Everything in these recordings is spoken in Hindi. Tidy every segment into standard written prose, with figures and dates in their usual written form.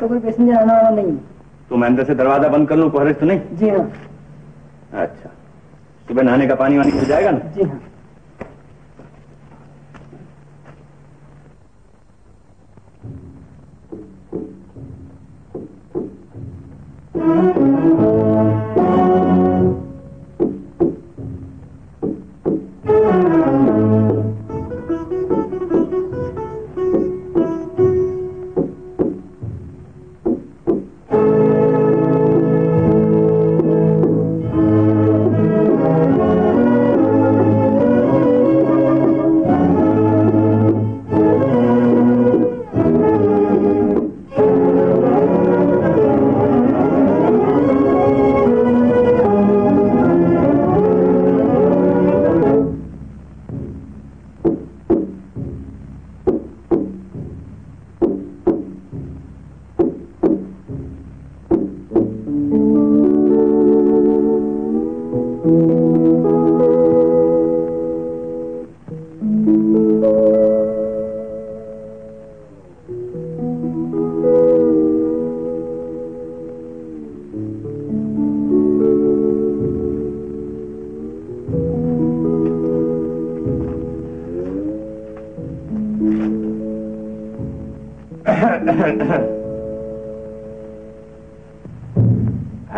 तो कोई पैसेंजर आना वाला नहीं। तो मैं अंदर से दरवाजा बंद कर लूं, कोई हर्ज तो नहीं? जी हाँ। अच्छा, सुबह नहाने का पानी वानी मिल जाएगा ना? जी हाँ।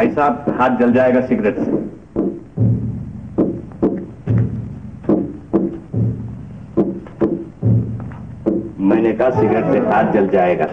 भाई साहब, हाथ जल जाएगा सिगरेट से। मैंने कहा सिगरेट से हाथ जल जाएगा।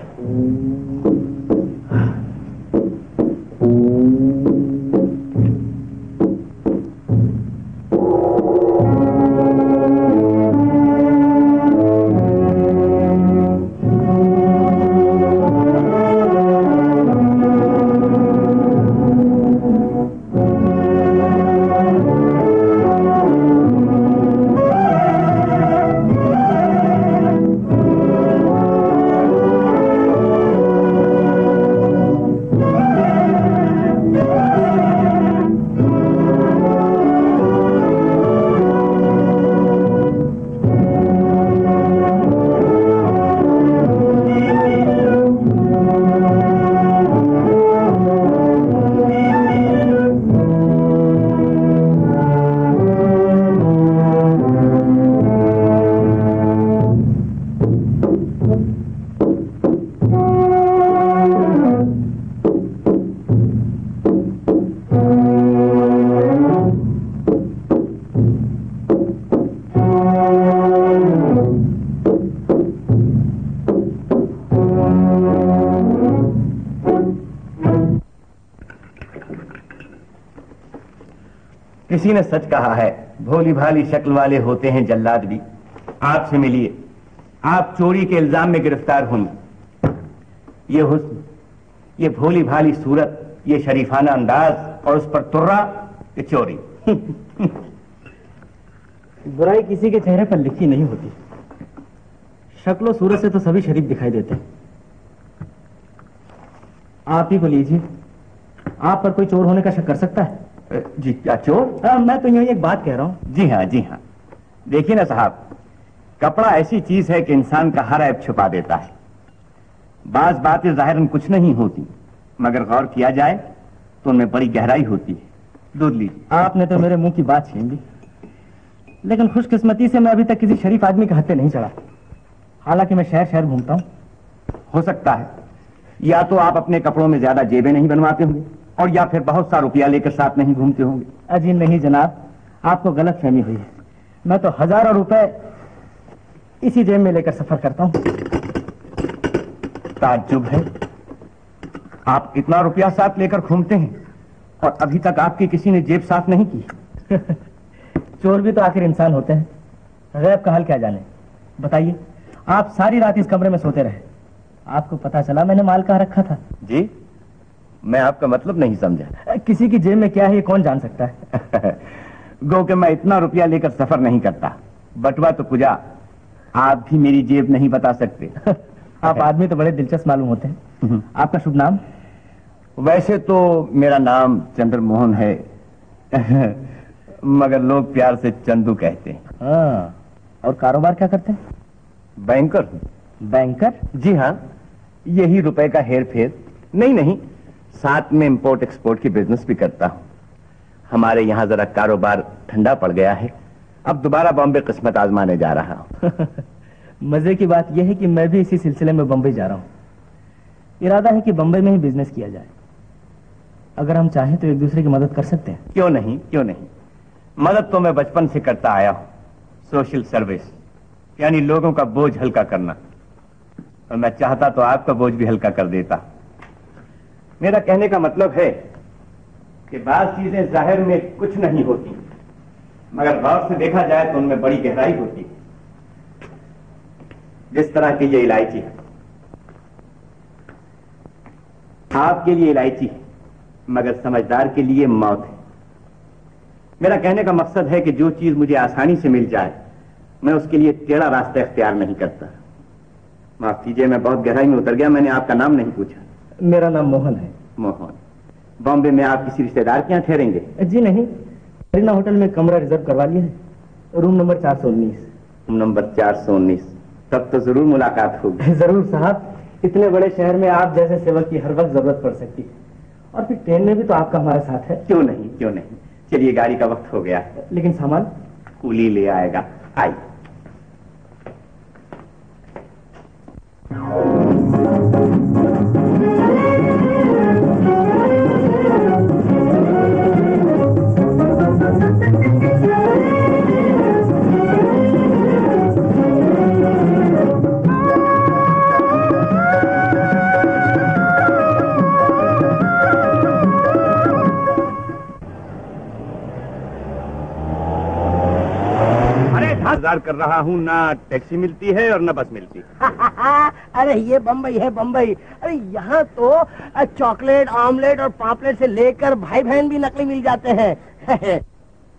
किसी ने सच कहा है, भोली भाली शक्ल वाले होते हैं जल्लाद भी। आपसे मिलिए, आप चोरी के इल्जाम में गिरफ्तार होंगे। ये हुस्न, ये भोली भाली सूरत, ये शरीफाना अंदाज और उस पर तुर्रा, ये चोरी। बुराई किसी के चेहरे पर लिखी नहीं होती। शक्लो सूरत से तो सभी शरीफ दिखाई देते हैं। आप ही को लीजिए, आप पर कोई चोर होने का शक कर सकता है? जी क्या चोर? मैं तो यूं ही एक बात कह रहा हूं। जी हाँ, जी हाँ। देखिए ना साहब, कपड़ा ऐसी चीज है कि इंसान का हर ऐब छुपा देता है। बाज बातें जाहिरन कुछ नहीं होती, मगर गौर किया जाए तो उनमें बड़ी गहराई होती है। दूध लीजिए। आपने तो मेरे मुंह की बात छीन ली, लेकिन खुशकिस्मती से मैं अभी तक किसी शरीफ आदमी के हत्थे नहीं चढ़ा। हालांकि मैं शहर शहर घूमता हूं। हो सकता है या तो आप अपने कपड़ों में ज्यादा जेबें नहीं बनवाते होंगे, और या फिर बहुत सा रुपया लेकर साथ नहीं घूमते होंगे। अजी नहीं जनाब, आपको गलत फहमी हुई है। मैं तो हजारों रुपए इसी जेब में लेकर सफर करता हूं। ताज्जुब है, आप इतना रुपया साथ लेकर घूमते हैं और अभी तक आपकी किसी ने जेब साफ नहीं की। चोर भी तो आखिर इंसान होते हैं, गैब का हाल क्या जाने। बताइए, आप सारी रात इस कमरे में सोते रहे, आपको पता चला मैंने माल कहाँ रखा था? जी, मैं आपका मतलब नहीं समझा। किसी की जेब में क्या है ये कौन जान सकता है। गो कि मैं इतना रुपया लेकर सफर नहीं करता। बटवा तो पूजा, आप भी मेरी जेब नहीं बता सकते। आप आदमी तो बड़े दिलचस्प मालूम होते हैं। आपका शुभ नाम? वैसे तो मेरा नाम चंद्रमोहन है, मगर लोग प्यार से चंदू कहते हैं। हाँ, और कारोबार क्या करते हैं? बैंकर हूँ। बैंकर? जी हाँ, यही रुपए का हेर फेर। नहीं, साथ में इंपोर्ट एक्सपोर्ट की बिजनेस भी करता हूँ। हमारे यहाँ जरा कारोबार ठंडा पड़ गया है, अब दोबारा बॉम्बे किस्मत आजमाने जा रहा हूँ। मजे की बात यह है कि मैं भी इसी सिलसिले में बंबई जा रहा हूँ। इरादा है कि बंबई में ही बिजनेस किया जाए। अगर हम चाहें तो एक दूसरे की मदद कर सकते हैं। क्यों नहीं, क्यों नहीं। मदद तो मैं बचपन से करता आया हूँ। सोशल सर्विस, यानी लोगों का बोझ हल्का करना। और मैं चाहता तो आपका बोझ भी हल्का कर देता। मेरा कहने का मतलब है कि बात चीजें जाहिर में कुछ नहीं होती, मगर गौर से देखा जाए तो उनमें बड़ी गहराई होती है। जिस तरह की ये इलायची है, आपके लिए इलायची है, मगर समझदार के लिए मौत है। मेरा कहने का मकसद है कि जो चीज मुझे आसानी से मिल जाए, मैं उसके लिए टेढ़ा रास्ता इख्तियार नहीं करता। माफ कीजिए, मैं बहुत गहराई में उतर गया। मैंने आपका नाम नहीं पूछा। मेरा नाम मोहन है। मोहन। बॉम्बे में आप किसी रिश्तेदार के यहाँ ठहरेंगे? जी नहीं, करीना होटल में कमरा रिजर्व करवा लिया है, रूम नंबर 419। Room number 419। तब तो जरूर मुलाकात होगी। जरूर साहब, इतने बड़े शहर में आप जैसे सेवक की हर वक्त जरूरत पड़ सकती है। और फिर ट्रेन में भी तो आपका हमारा साथ है। क्यों नहीं, क्यों नहीं। चलिए, गाड़ी का वक्त हो गया। लेकिन सामान कूली ले आएगा। आई। इंतजार कर रहा हूँ, ना टैक्सी मिलती है और ना बस मिलती। अरे ये बम्बई है, बम्बई। अरे यहाँ तो चॉकलेट, ऑमलेट और पापलेट से लेकर भाई बहन भी नकली मिल जाते हैं।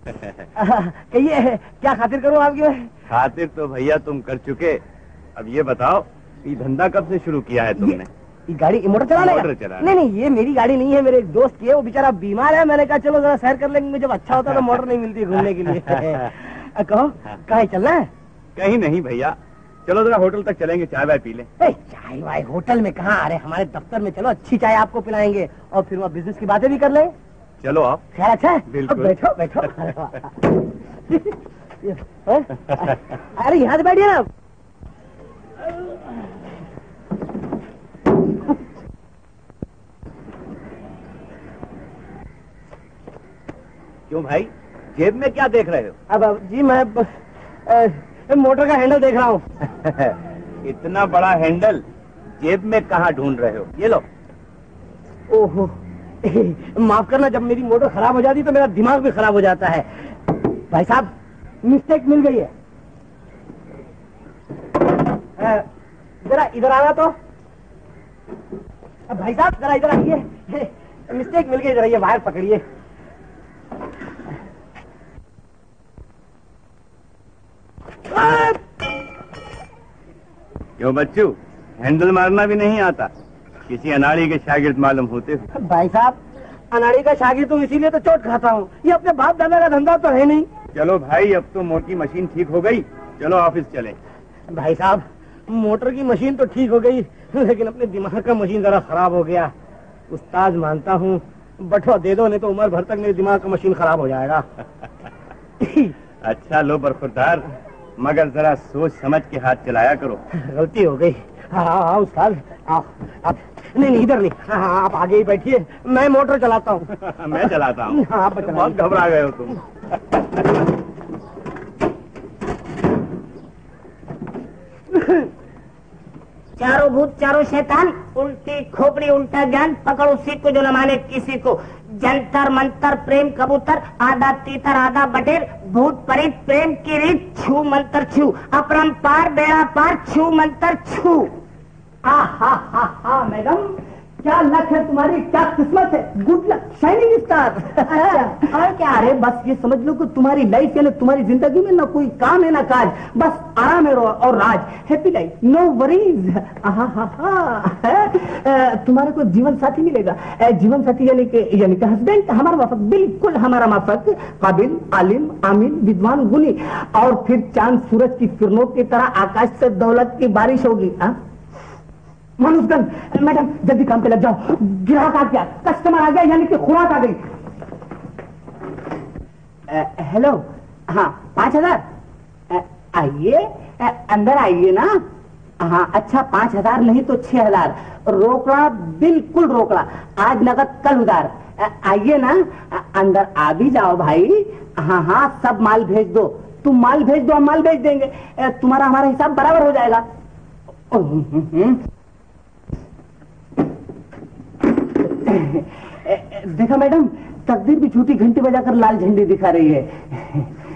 कहिए, क्या खातिर करूँ आपकी? खातिर तो भैया तुम कर चुके। अब ये बताओ, ये धंधा कब से शुरू किया है तुमने? ये गाड़ी मोटर चलाने का? नहीं, ये मेरी गाड़ी नहीं है, मेरे एक दोस्त की है। वो बेचारा बीमार है, मैंने कहा चलो जरा सैर कर लेंगे। जब अच्छा होता तो मोटर नहीं मिलती घूमने के लिए। कहो, कहीं चलना है? कहीं नहीं भैया, चलो जरा होटल तक चलेंगे, चाय वाय पी लें। चाय वाय होटल में कहाँ? अरे हमारे दफ्तर में चलो, अच्छी चाय आपको पिलाएंगे और फिर वहाँ बिजनेस की बातें भी कर लें। चलो आप। ख्याल अच्छा है? बिल्कुल। बैठो बैठो। अरे यहाँ से बैठिए ना। क्यों भाई, जेब में क्या देख रहे हो? अब जी मैं मोटर का हैंडल देख रहा हूँ। इतना बड़ा हैंडल जेब में कहाँ ढूंढ रहे हो? ये लो। ओहो, माफ करना, जब मेरी मोटर खराब हो जाती तो मेरा दिमाग भी खराब हो जाता है। भाई साहब, मिस्टेक मिल गई है। जरा इधर आना तो। भाई साहब जरा इधर आइए, मिस्टेक मिल गई, जरा ये वायर पकड़िए। क्यों बच्चू, हैंडल मारना भी नहीं आता? किसी अनाड़ी के शागिर्द मालूम होते हो। भाई साहब, अनाड़ी का शागिर्द तो इसीलिए तो चोट खाता हूँ, ये अपने बाप दादा का धंधा तो है नहीं। चलो भाई, अब तो मोटर की मशीन ठीक हो गई, चलो ऑफिस चले। भाई साहब, मोटर की मशीन तो ठीक हो गई, लेकिन अपने दिमाग का मशीन जरा खराब हो गया। उस्ताद मानता हूँ, बटवा दे दो, नहीं तो उम्र भर तक मेरे दिमाग का मशीन खराब हो जाएगा। अच्छा लो बरखुरदार, मगर जरा सोच समझ के हाथ चलाया करो। गलती हो गई। हाँ उस्ताद, आप नहीं इधर नहीं, हाँ आप आगे ही बैठिए, मैं मोटर चलाता हूँ। मैं चलाता हूँ। हाँ, बहुत घबरा गए हो तुम। चारों भूत चारों शैतान, उल्टी खोपड़ी उल्टा ज्ञान, पकड़ो सीख को जो न माने किसी को। जंतर मंतर प्रेम कबूतर, आधा तीतर आधा बटेर, भूत परित प्रेम की रीत, छू मंतर छू, अपरंपार बेड़ा पार, छू मंतर छू। मैडम, क्या लक है तुम्हारी, क्या किस्मत है, गुड लक, शाइनिंग स्टार। और क्या? अरे बस ये समझ लो कि तुम्हारी लाइफ यानी तुम्हारी जिंदगी में ना कोई काम है ना काज, बस आराम है और राज, हैप्पी लाइफ, नो वरीज। तुम्हारे को जीवन साथी मिलेगा, जीवन साथी यानी कि हस्बैंड हमारा माफक, बिल्कुल हमारा माफक, काबिल, आलिम, आमीन, विद्वान, गुनी, और फिर चांद सूरज की किरणों की तरह आकाश से दौलत की बारिश होगी। मनुष्यगण, मैडम जल्दी काम पे लग जाओ, ग्राहक आ गया, कस्टमर आ गया, यानी कि खुराक आ गई। हेलो, हाँ 5000, आइए अंदर आइए ना। हाँ अच्छा, 5000 नहीं तो 6000, रोकड़ा बिल्कुल रोकड़ा, आज नगद कल उधार। आइए ना, अंदर आ भी जाओ भाई। हाँ हाँ, सब माल भेज दो, तुम माल भेज दो, हम माल भेज देंगे, तुम्हारा हमारा हिसाब बराबर हो जाएगा। देखा मैडम, तकदीर भी झूठी घंटी बजाकर लाल झंडी दिखा रही है।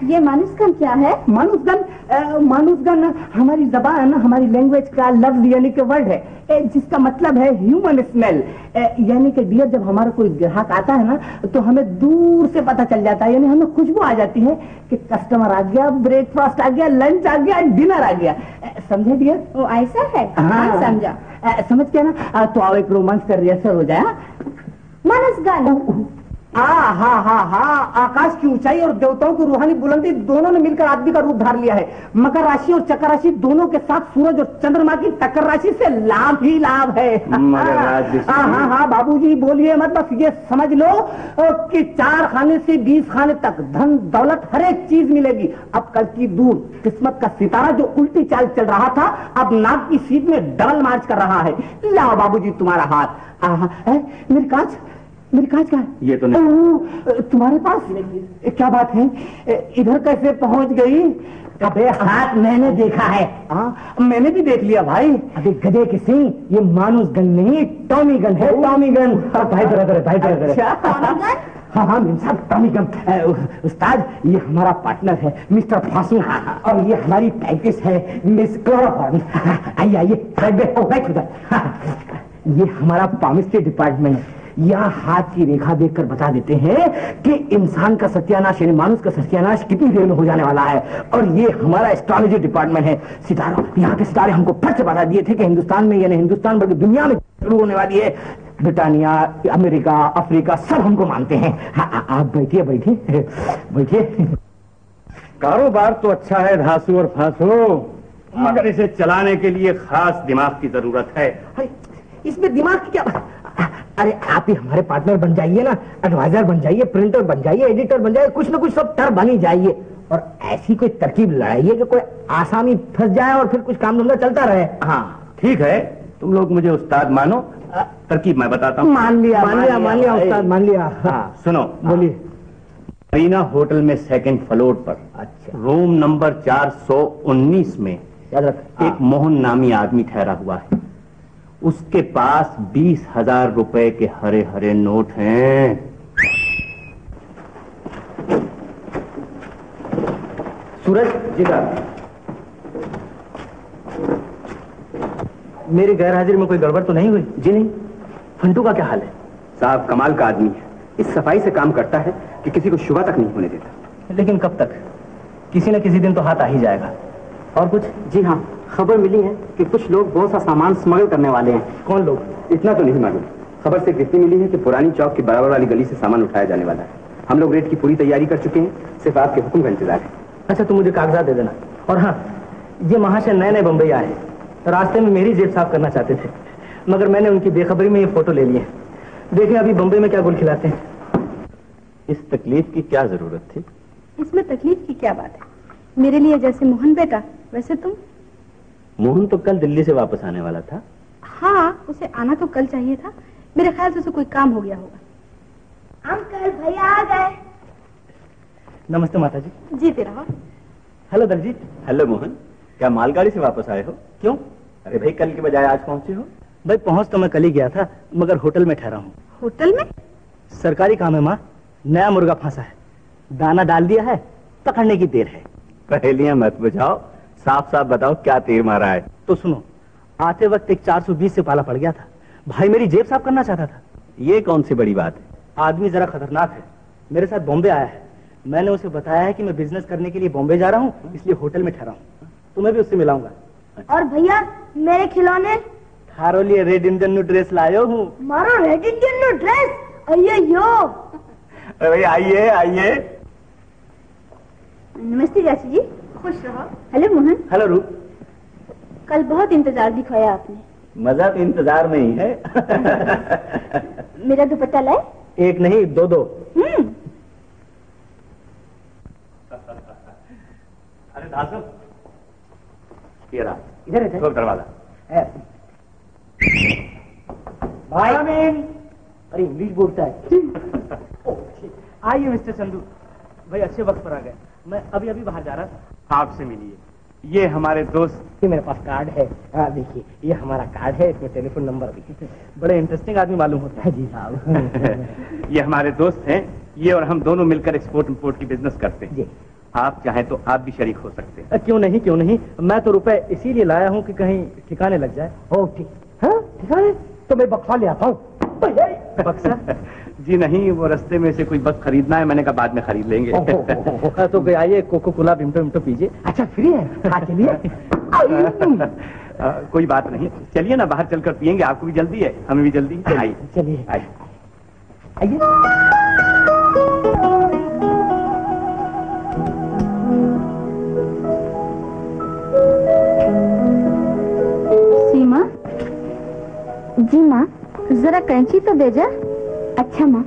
ये मानुषगण क्या है? मानुषगण हमारी जबान, हमारी लैंग्वेज का लफ्ज यानी कि वर्ड है, जिसका मतलब है ह्यूमन स्मेल। यानी कि डियर, जब हमारा कोई ग्राहक आता है ना, तो हमें दूर से पता चल जाता है, यानी हमें खुशबू आ जाती है कि कस्टमर आ गया, ब्रेकफास्ट आ गया, लंच आ गया, डिनर आ गया। समझे डियर? वो ऐसा है? हाँ समझा। समझ गया ना? तो आओ एक रोमांस कर रिहर्सल हो जाए। मानुषगण, आकाश की ऊंचाई और देवताओं की रूहानी बुलंदी दोनों ने मिलकर आदमी का रूप धार लिया है। मकर राशि और चक्र राशि दोनों के साथ सूरज और चंद्रमा की टक्कर राशि से लाभ ही लाभ है। हाँ बाबूजी बोलिए मत, बस ये समझ लो कि 4 खाने से 20 खाने तक धन दौलत हर एक चीज मिलेगी। अब कल की दूर किस्मत का सितारा जो उल्टी चाल चल रहा था, अब नाक की सीट में डबल मार्च कर रहा है। लाओ बाबूजी तुम्हारा हाथ। मेरी कांच का है? ये तो नहीं। तुम्हारे पास? क्या बात है, इधर कैसे पहुंच गई? अबे हाथ मैंने देखा है। मैंने भी देख लिया भाई। अबे गधे के सिंह, ये मानुष गन नहीं, टॉमी गन है, टॉमी गन। भाई बराबर। हाँ मेम साहब, टॉमी गन। उस्ताद, ये हमारा पार्टनर है मिस्टर फासू, और ये हमारी पैकेज है मिस क्लोरोफॉर्म। आइए बैठ उधर। ये हमारा पामिस्ट्री डिपार्टमेंट है। यहाँ हाथ की रेखा देखकर बता देते हैं कि इंसान का सत्यानाश यानी मानुष का सत्यानाश कितनी देर में हो जाने वाला है। और ये हमारा एस्ट्रोलॉजी डिपार्टमेंट है। सितारों, यहाँ के सितारे हमको फट से बता दिए थे कि हिंदुस्तान में यानी हिंदुस्तान बल्कि दुनिया में शुरू होने वाली है। ब्रिटानिया, अमेरिका, अफ्रीका सब हमको मानते हैं। आप बैठिए। कारोबार तो अच्छा है धासु और फासु, मगर इसे चलाने के लिए खास दिमाग की जरूरत है। इसमें दिमाग की क्या? अरे आप ही हमारे पार्टनर बन जाइए ना, एडवाइजर बन जाइए, प्रिंटर बन जाइए, एडिटर बन जाइए, कुछ ना कुछ सब टर बन ही जाइए। और ऐसी कोई तरकीब लगाइए कि कोई आसामी फंस जाए और फिर कुछ काम धंधा चलता रहे। हाँ ठीक है, तुम लोग मुझे उस्ताद मानो, तरकीब मैं बताता हूँ। मान लिया उस्ताद, मान लिया। हाँ सुनो, बोलिए। मरीना होटल में 2nd फ्लोर पर, अच्छा, रूम नंबर 419 में याद रख, एक मोहन नामी आदमी ठहरा हुआ है। उसके पास 20,000 रुपए के हरे हरे नोट हैं। सूरज जी का मेरी गैर हाजिरी में कोई गड़बड़ तो नहीं हुई? जी नहीं। फंटू का क्या हाल है? साहब कमाल का आदमी है, इस सफाई से काम करता है कि किसी को शुबा तक नहीं होने देता। लेकिन कब तक? किसी न किसी दिन तो हाथ आ ही जाएगा। और कुछ? जी हाँ, खबर मिली है कि कुछ लोग बहुत सा सामान स्मगल करने वाले हैं। कौन लोग? इतना तो नहीं मालूम। खबर सिर्फ इतनी मिली है कि पुरानी चौक की बराबर वाली गली से सामान उठाया जाने वाला है। हम लोग रेट की पूरी तैयारी कर चुके हैं, सिर्फ आपके हुक्म का इंतजार है। अच्छा, तुम मुझे कागजात दे देना। और हाँ, ये महाशय नए नए बंबई आए हैं, रास्ते में मेरी जेब साफ करना चाहते थे, मगर मैंने उनकी बेखबरी में ये फोटो ले लिए। देखें अभी बंबई में क्या गुल खिलाते हैं। इस तकलीफ की क्या जरूरत थी? इसमें तकलीफ की क्या बात है? मेरे लिए जैसे मोहन बेटा वैसे तुम। मोहन तो कल दिल्ली से वापस आने वाला था। हाँ, उसे आना तो कल चाहिए था। मेरे ख्याल से उसे कोई काम हो गया होगा। अंकल भैया आ गए। नमस्ते माता जी। जीते रहो। हेलो दलजीत। हेलो मोहन, क्या मालगाड़ी से वापस आए हो? क्यों? अरे भाई, कल के बजाय आज पहुंचे हो। भाई पहुंच तो मैं कल ही गया था, मगर होटल में ठहरा हूँ। होटल में? सरकारी काम है माँ। नया मुर्गा फंसा है, दाना डाल दिया है, पकड़ने की देर है। पहेलियां मत बुझाओ, साफ साफ बताओ क्या तीर मारा है। तो सुनो, आते वक्त एक 420 से पाला पड़ गया था। भाई मेरी जेब साफ करना चाहता था। ये कौन सी बड़ी बात है? आदमी जरा खतरनाक है। मेरे साथ बॉम्बे आया है। मैंने उसे बताया है कि मैं बिजनेस करने के लिए बॉम्बे जा रहा हूँ, इसलिए होटल में ठहरा हूँ। तुम्हें भी उससे मिलाऊंगा। और भैया मेरे खिलौने? थारो लिए रेड इंडियन ड्रेस लायो हूँ। मारो रेड इंडियन ड्रेस? अयो। अरे आइए आइए। नमस्ते चाची जी। खुश रहो। हेलो मोहन। हेलो रूप। कल बहुत इंतजार दिखाया आपने। मजा तो इंतजार में ही है। मेरा दुपट्टा लाए? एक नहीं, दो दो। अरे दासो, ये रहा, इधर है खोल दरवाजा। भाई अरे इंग्लिश बोलता है। आइए मिस्टर चंदू भाई, अच्छे वक्त पर आ गए। मैं अभी अभी बाहर जा रहा था। आपसे मिलिए, ये हमारे दोस्त। ये मेरे पास कार्ड है। हाँ देखिए, ये हमारा कार्ड है, इसमें टेलीफोन नंबर भी। बड़े इंटरेस्टिंग आदमी मालूम होता है। जी साहब। ये हमारे दोस्त हैं। ये और हम दोनों मिलकर एक्सपोर्ट इंपोर्ट की बिजनेस करते हैं। जी। आप चाहें तो आप भी शरीक हो सकते हैं। क्यों नहीं, क्यों नहीं। मैं तो रुपए इसीलिए लाया हूँ कि कहीं ठिकाने लग जाए। ओ ठीक। हाँ ठिकाने तो मैं बक्सा ले आता हूँ। बक्सा? जी नहीं, वो रास्ते में से कोई बस खरीदना है, मैंने कहा बाद में खरीद लेंगे। तो आइए, कोको कोला बिमटो बिमटो पीजिए। अच्छा फ्री है? हाँ चलिए। कोई बात नहीं, चलिए ना, बाहर चलकर पियेंगे। आपको भी जल्दी है, हमें भी जल्दी है। आइए चलिए आइए। सीमा जी। माँ जरा कैंची तो दे जा। अच्छा माँ।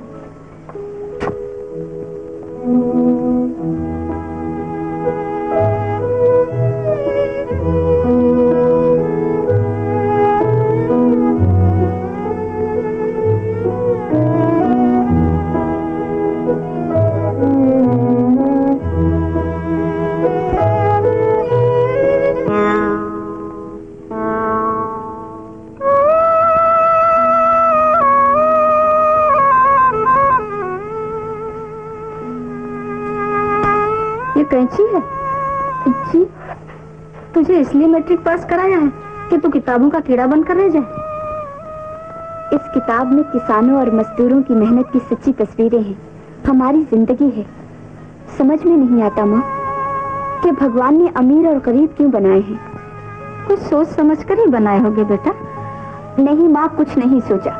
कैंची है? जी, तुझे इसलिए मैट्रिक पास कराया है कि तू किताबों का कीड़ा बनकर रह जाए। इस किताब में किसानों और मजदूरों की मेहनत की सच्ची तस्वीरें हैं, हमारी जिंदगी है। समझ में नहीं आता माँ कि भगवान ने अमीर और गरीब क्यों बनाए हैं। कुछ सोच समझ कर ही बनाए होंगे बेटा। नहीं माँ, कुछ नहीं सोचा।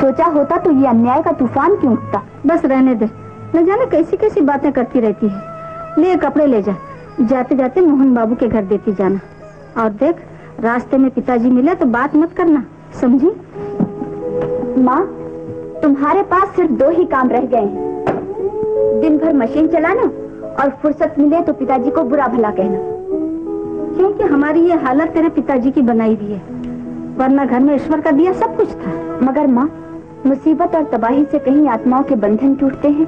सोचा होता तो ये अन्याय का तूफान क्यों उठता। बस रहने दे, न जाने कैसी कैसी बातें करती रहती है। ले कपड़े ले जा, जाते जाते मोहन बाबू के घर देती जाना। और देख, रास्ते में पिताजी मिले तो बात मत करना, समझी? माँ, तुम्हारे पास सिर्फ 2 ही काम रह गए हैं। दिन भर मशीन चलाना और फुर्सत मिले तो पिताजी को बुरा भला कहना। क्योंकि हमारी ये हालत तेरे पिताजी की बनाई हुई है, वरना घर में ईश्वर का दिया सब कुछ था। मगर माँ, मुसीबत और तबाही से कहीं आत्माओं के बंधन टूटते हैं।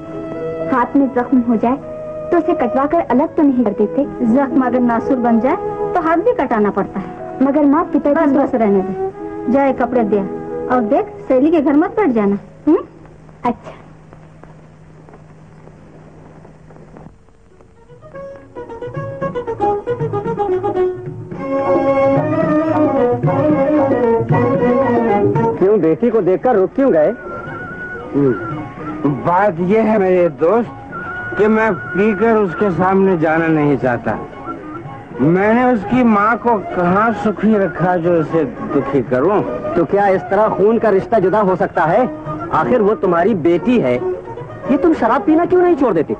हाथ में जख्म हो जाए तो उसे कटवाकर अलग तो नहीं कर देते। जख्म अगर नासुर बन जाए तो हाथ भी कटाना पड़ता है। मगर माँ, पिताजी बस रहने दे। जाए कपड़े दे और देख सहेली के घर मत बैठ जाना। अच्छा। क्यों बेटी को देखकर रुक क्यों गए? बात यह है मेरे दोस्त कि मैं पीकर उसके सामने जाना नहीं चाहता। मैंने उसकी माँ को कहाँ सुखी रखा जो उसे दुखी करूं। तो क्या इस तरह खून का रिश्ता जुदा हो सकता है? आखिर वो तुम्हारी बेटी है। ये तुम शराब पीना क्यों नहीं छोड़ देती?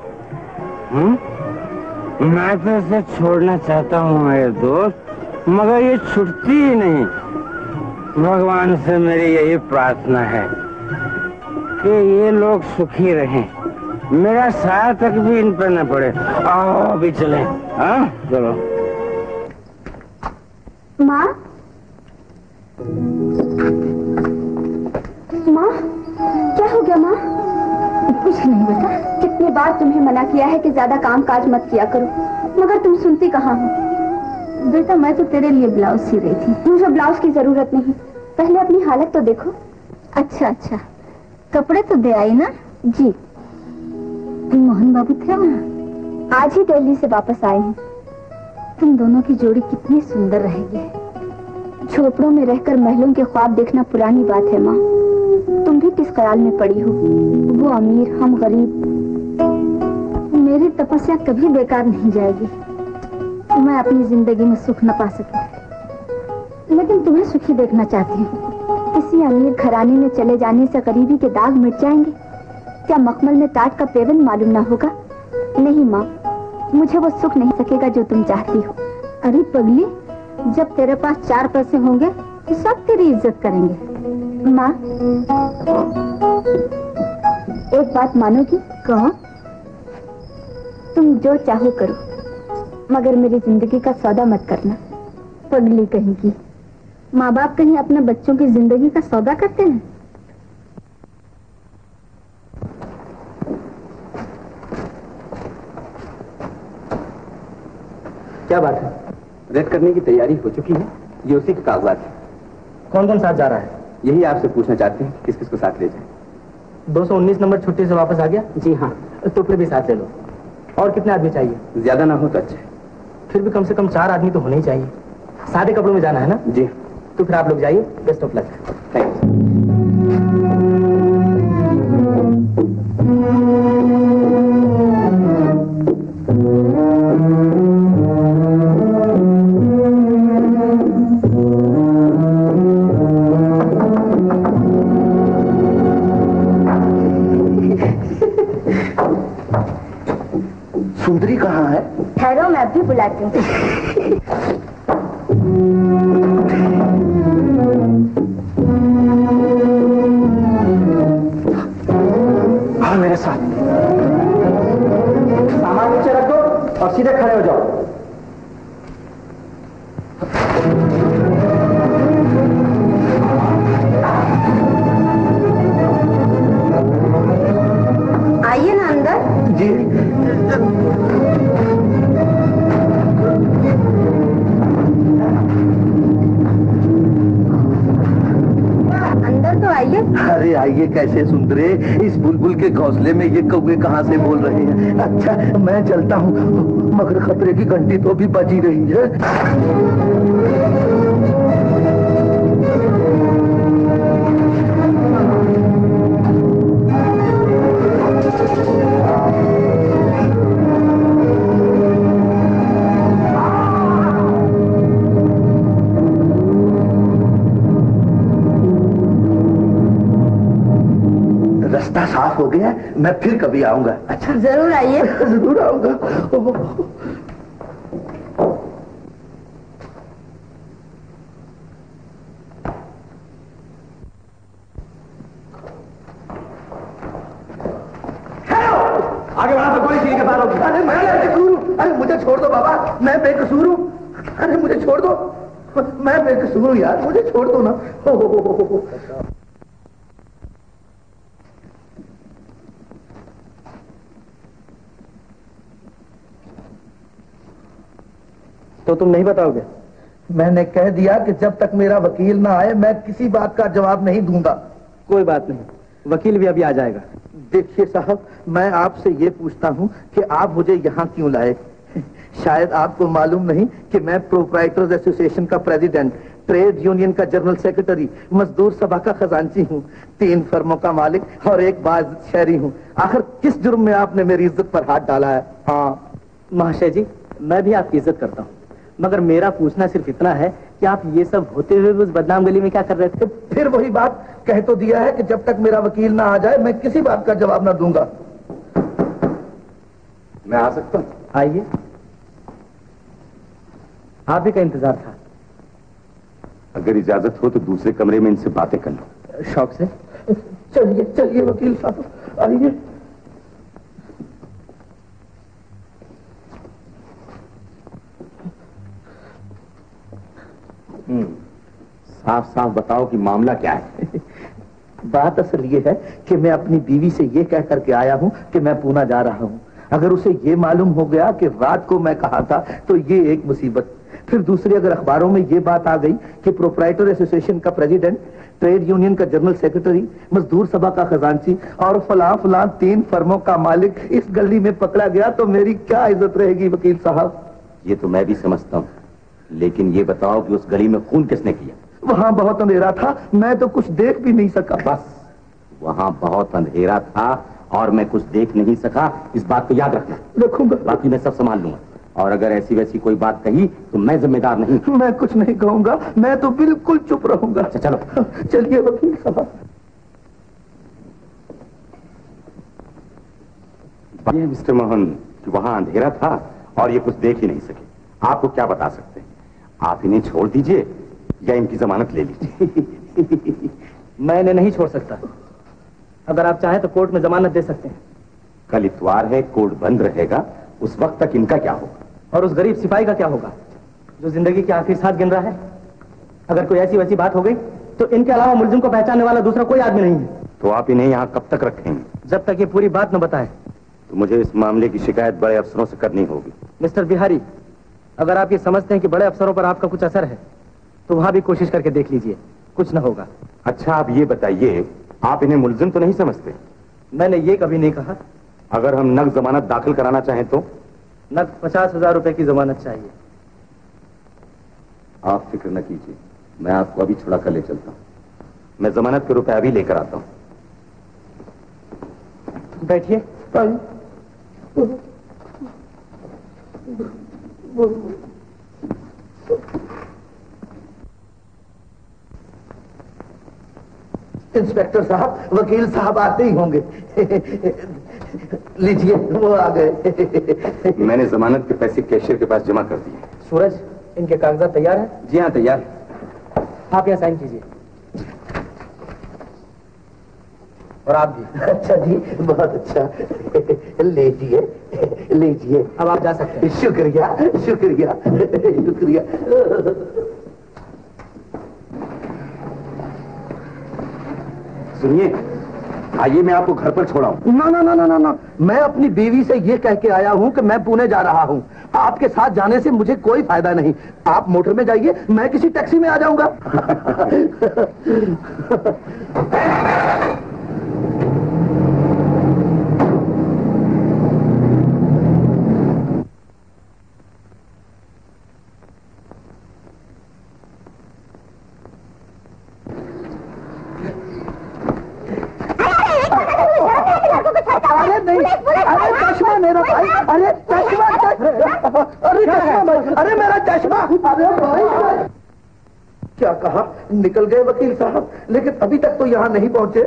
मैं तो इसे छोड़ना चाहता हूँ मेरे दोस्त, मगर ये छूटती ही नहीं। भगवान से मेरी यही प्रार्थना है कि ये लोग सुखी रहें, मेरा साया तक भी इन पर न पड़े। आओ अभी चलें। हाँ चलो। माँ, माँ क्या हो गया माँ? कुछ नहीं बेटा। कितनी बार तुम्हें मना किया है कि ज्यादा काम काज मत किया करो, मगर तुम सुनती कहाँ हो? बेटा मैं तो तेरे लिए ब्लाउज सी रही थी। मुझे ब्लाउज की जरूरत नहीं, पहले अपनी हालत तो देखो। अच्छा अच्छा, कपड़े तो दे आई ना? जी। मोहन बाबू थे वहाँ? आज ही दिल्ली से वापस आए हैं। तुम दोनों की जोड़ी कितनी सुंदर रहेगी। झोपड़ों में रहकर महलों के ख्वाब देखना पुरानी बात है माँ। तुम भी किस ख्याल में पड़ी हो? वो अमीर, हम गरीब। मेरी तपस्या कभी बेकार नहीं जाएगी। मैं अपनी जिंदगी में सुख न पा सकी, लेकिन तुम्हें सुखी देखना चाहती हूँ। किसी अमीर घराने में चले जाने से गरीबी के दाग मिट जाएंगे? क्या मखमल में टाट का पेवन मालूम ना होगा? नहीं माँ, मुझे वो सुख नहीं सकेगा जो तुम चाहती हो। अरे पगली, जब तेरे पास 4 पैसे होंगे तो सब तेरी इज्जत करेंगे। माँ एक बात मानोगी? कहो। तुम जो चाहो करो, मगर मेरी जिंदगी का सौदा मत करना। पगली कहेगी। माँ बाप कहीं अपने बच्चों की जिंदगी का सौदा करते हैं? क्या बात है? रेड करने की तैयारी हो चुकी है। ये उसी के कागजात है। कौन कौन साथ जा रहा है? यही आपसे पूछना चाहते हैं किस किस को साथ ले जाएं। 219 नंबर छुट्टी से वापस आ गया? जी हाँ। तो फिर भी साथ ले लो। और कितने आदमी चाहिए? ज्यादा ना हो तो अच्छा। फिर भी कम से कम 4 आदमी तो होने ही चाहिए। सादे कपड़ों में जाना है ना? जी। तो फिर आप लोग जाइए। Best of luck. Thank you. सुंदरी कहाँ है? ठहरो, मैं अभी बुलाती हूँ। हाँ मेरे साथ। सामान नीचे रखो और सीधे खड़े हो जाओ। आइए ना अंदर। जी। अंदर तो आइए। अरे आइए कैसे सुंदरे, इस बुलबुल के घोंसले में ये कौवे कहाँ से बोल रहे हैं? अच्छा मैं चलता हूँ, मगर खतरे की घंटी तो भी बजी रही है। रास्ता साफ हो गया, मैं फिर कभी आऊंगा। अच्छा जरूर आइए। जरूर आऊंगा। आगे बढ़ा तो गोली सीने के बाद होगी। अरे मैं बेकसूर हूँ। अरे मुझे छोड़ दो बाबा, मैं बेकसूर हूँ। अरे मुझे छोड़ दो, मैं बेकसूर हूँ यार, मुझे छोड़ दो ना। हो। तो तुम नहीं बताओगे? मैंने कह दिया कि जब तक मेरा वकील ना आए मैं किसी बात का जवाब नहीं दूंगा। कोई बात नहीं, वकील भी अभी आ जाएगा। देखिए साहब, मैं आपसे ये पूछता हूँ कि आप मुझे यहाँ क्यों लाए? शायद आपको मालूम नहीं कि मैं प्रोप्राइटर्स एसोसिएशन का प्रेसिडेंट, ट्रेड यूनियन का जनरल सेक्रेटरी, मजदूर सभा का खजांची हूँ, 3 फर्मों का मालिक और एक बाज शहरी हूँ। आखिर किस जुर्म में आपने मेरी इज्जत पर हाथ डाला है? हाँ महाशय जी, मैं भी आपकी इज्जत करता हूँ, मगर मेरा पूछना सिर्फ इतना है कि आप ये सब होते हुए उस बदनाम गली में क्या कर रहे थे? फिर वही बात कह तो दिया है कि जब तक मेरा वकील ना आ जाए मैं किसी बात का जवाब ना दूंगा। मैं आ सकता हूँ? आइए। आप ही का इंतजार था। अगर इजाजत हो तो दूसरे कमरे में इनसे बातें कर लो। शौक से। चलिए चलिए वकील साहब, आइए। साफ साफ बताओ कि मामला क्या है? बात असल ये है कि मैं अपनी बीवी से ये कह करके आया हूँ कि मैं पूना जा रहा हूँ। अगर उसे ये मालूम हो गया कि रात को मैं कहा था तो ये एक मुसीबत। फिर दूसरी, अगर अखबारों में ये बात आ गई कि प्रोप्राइटर एसोसिएशन का प्रेसिडेंट, ट्रेड यूनियन का जनरल सेक्रेटरी, मजदूर सभा का खजांची और फलां फलां 3 फर्मों का मालिक इस गली में पकड़ा गया तो मेरी क्या इज्जत रहेगी वकील साहब? ये तो मैं भी समझता हूँ, लेकिन ये बताओ कि उस गली में खून किसने किया? वहां बहुत अंधेरा था, मैं तो कुछ देख भी नहीं सका। बस, वहां बहुत अंधेरा था और मैं कुछ देख नहीं सका, इस बात को याद रखना। रखूंगा। बाकी मैं सब संभाल लूंगा, और अगर ऐसी वैसी कोई बात कही तो मैं जिम्मेदार नहीं। मैं कुछ नहीं कहूंगा, मैं तो बिल्कुल चुप रहूंगा। अच्छा चलो। चलिए वकील साहब। ये मिस्टर मोहन कि वहां अंधेरा था और ये कुछ देख ही नहीं सके, आपको क्या बता सकते हैं? आप इन्हें छोड़ दीजिए या इनकी जमानत ले लीजिए। मैं इन्हें नहीं छोड़ सकता। अगर आप चाहें तो कोर्ट में जमानत दे सकते हैं। कल इतवार है, कोर्ट बंद रहेगा, उस वक्त तक इनका क्या होगा? और उस गरीब सिपाही का क्या होगा जो जिंदगी के आखिरी सांस गिन रहा है? अगर कोई ऐसी वैसी बात हो गई तो इनके अलावा मुलजिम को पहचानने वाला दूसरा कोई आदमी नहीं है। तो आप इन्हें यहाँ कब तक रखेंगे? जब तक ये पूरी बात न बताए। तो मुझे इस मामले की शिकायत बड़े अफसरों से करनी होगी। मिस्टर बिहारी, अगर आप ये समझते हैं कि बड़े अफसरों पर आपका कुछ असर है तो वहां भी कोशिश करके देख लीजिए, कुछ न होगा। अच्छा आप ये बताइए, आप इन्हें मुलजिम तो नहीं समझते? मैंने ये कभी नहीं कहा। अगर हम नक जमानत दाखिल कराना चाहें तो? नक 50,000 रुपए की जमानत चाहिए। आप फिक्र न कीजिए, मैं आपको अभी छुड़ा कर ले चलता हूँ। मैं जमानत के रुपए अभी लेकर आता हूँ। बैठिए। इंस्पेक्टर साहब, वकील साहब आते ही होंगे। लीजिए, वो आ गए। मैंने जमानत के पैसे कैशियर के पास जमा कर दिए। सूरज, इनके कागजात तैयार हैं? जी हाँ तैयार। आप यहाँ साइन कीजिए। और आप भी। अच्छा जी, बहुत अच्छा। लीजिए लीजिए, अब आप जा सकते हैं। शुक्रिया शुक्रिया शुक्रिया। सुनिए, आइए मैं आपको घर पर छोड़ाऊं। ना ना ना ना ना ना, मैं अपनी बीवी से ये कह के आया हूँ कि मैं पुणे जा रहा हूँ। आपके साथ जाने से मुझे कोई फायदा नहीं। आप मोटर में जाइए, मैं किसी टैक्सी में आ जाऊंगा। अरे नहीं, अरे चश्मा मेरा भाई, अरे चश्मा, अरे चश्मा, अरे मेरा चश्मा, अरे भाई। क्या कहा? निकल गए वकील साहब, लेकिन अभी तक तो यहाँ नहीं पहुंचे।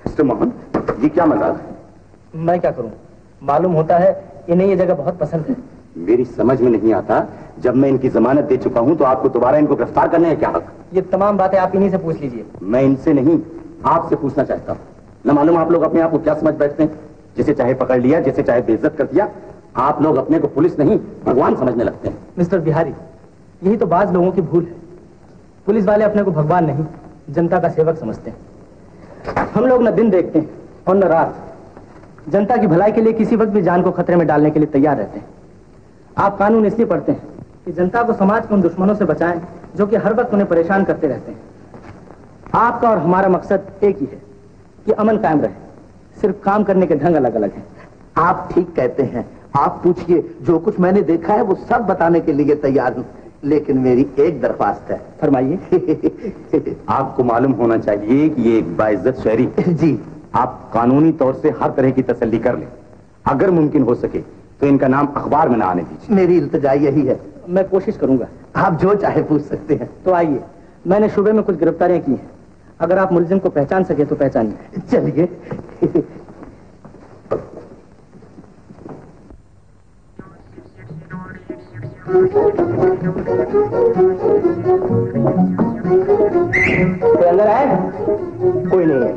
मिस्टर मोहन, ये क्या मजाक है? मैं क्या करूं? मालूम होता है इन्हें ये जगह बहुत पसंद है। मेरी समझ में नहीं आता, जब मैं इनकी जमानत दे चुका हूं तो आपको दोबारा इनको गिरफ्तार करने का क्या हक? ये तमाम बातें आप इन्हीं से पूछ लीजिए। मैं इनसे नहीं, आपसे पूछना चाहता हूँ। न मालूम आप लोग अपने आप को क्या समझ बैठते हैं? जिसे चाहे पकड़ लिया, जिसे चाहे बेइज्जत कर दिया। आप लोग अपने को पुलिस नहीं भगवान समझने लगते हैं। मिस्टर बिहारी, यही तो बाज लोगों की भूल है। पुलिस वाले अपने को भगवान नहीं, जनता का सेवक समझते हैं। हम लोग न दिन देखते हैं और न रात, जनता की भलाई के लिए किसी वक्त भी जान को खतरे में डालने के लिए तैयार रहते हैं। आप कानून इसलिए पढ़ते हैं कि जनता को समाज के उन दुश्मनों से बचाएं जो कि हर वक्त उन्हें परेशान करते रहते हैं। आपका और हमारा मकसद एक ही है कि अमन कायम रहे, सिर्फ काम करने के ढंग अलग अलग हैं। आप ठीक कहते हैं। आप पूछिए, जो कुछ मैंने देखा है वो सब बताने के लिए तैयार हूँ, लेकिन मेरी एक दरख्वास्त है। फरमाइए। आपको मालूम होना चाहिए कि ये एक बाइज्जत शहरी जी। आप कानूनी तौर से हर तरह की तसल्ली कर लें। अगर मुमकिन हो सके तो इनका नाम अखबार में ना आने दीजिए। मेरी इल्तिजा यही है। मैं कोशिश करूंगा। आप जो चाहे पूछ सकते हैं। तो आइए, मैंने शुबे में कुछ गिरफ्तारियां की हैं, अगर आप मुलजिम को पहचान सके तो पहचानिए। चलिए। कोई अंदर आए? कोई नहीं है।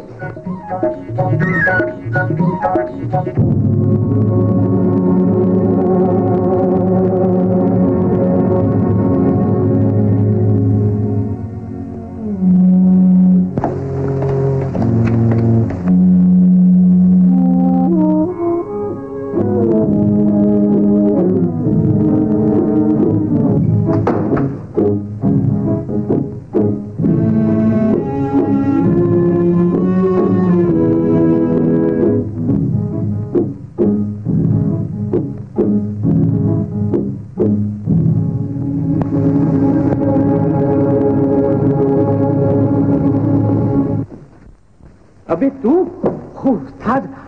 अभी तू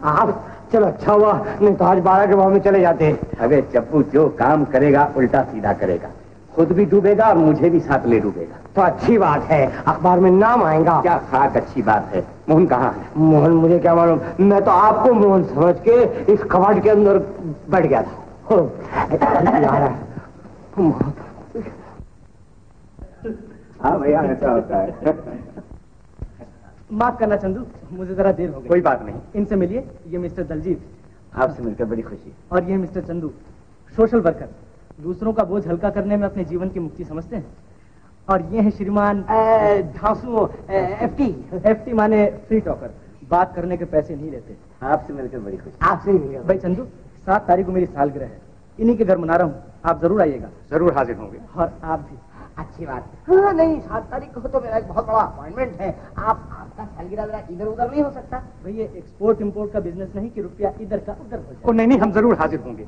आप चलो, अच्छा हुआ नहीं तो आज 12 के भाव में चले जाते। अबे चप्पू, जो काम करेगा उल्टा सीधा करेगा, खुद भी डूबेगा और मुझे भी साथ ले डूबेगा। तो अच्छी बात है, अखबार में नाम आएगा। क्या खाक अच्छी बात है। मोहन कहाँ है? मोहन मुझे क्या मालूम, मैं तो आपको मोहन समझ के इस कबाड़ के अंदर बैठ गया था। हाँ भैया, ऐसा होता है। माफ करना चंदू, मुझे जरा देर हो गई। कोई बात नहीं। इनसे मिलिए, ये मिस्टर दलजीत। आपसे मिलकर बड़ी खुशी। और ये मिस्टर चंदू, सोशल वर्कर, दूसरों का बोझ हल्का करने में अपने जीवन की मुक्ति समझते हैं। और ये है श्रीमान धांसू, एफटी माने फ्री टॉकर, बात करने के पैसे नहीं लेते। आपसे मिलकर बड़ी खुशी। आपसे मिल गया भाई चंदू, 7 तारीख को मेरी सालगिरह है, इन्हीं के घर मना रहा हूँ, आप जरूर आइएगा। जरूर हाजिर होंगे। और आप भी। अच्छी बात। हाँ नहीं, 7 तारीख को तो मेरा एक बहुत बड़ा अपॉइंटमेंट है। आपका सालगिरह इधर उधर नहीं हो सकता। भाई ये एक्सपोर्ट इंपोर्ट का बिजनेस नहीं कि रुपया इधर का उधर हो जाए। नहीं नहीं, हम जरूर हाजिर होंगे।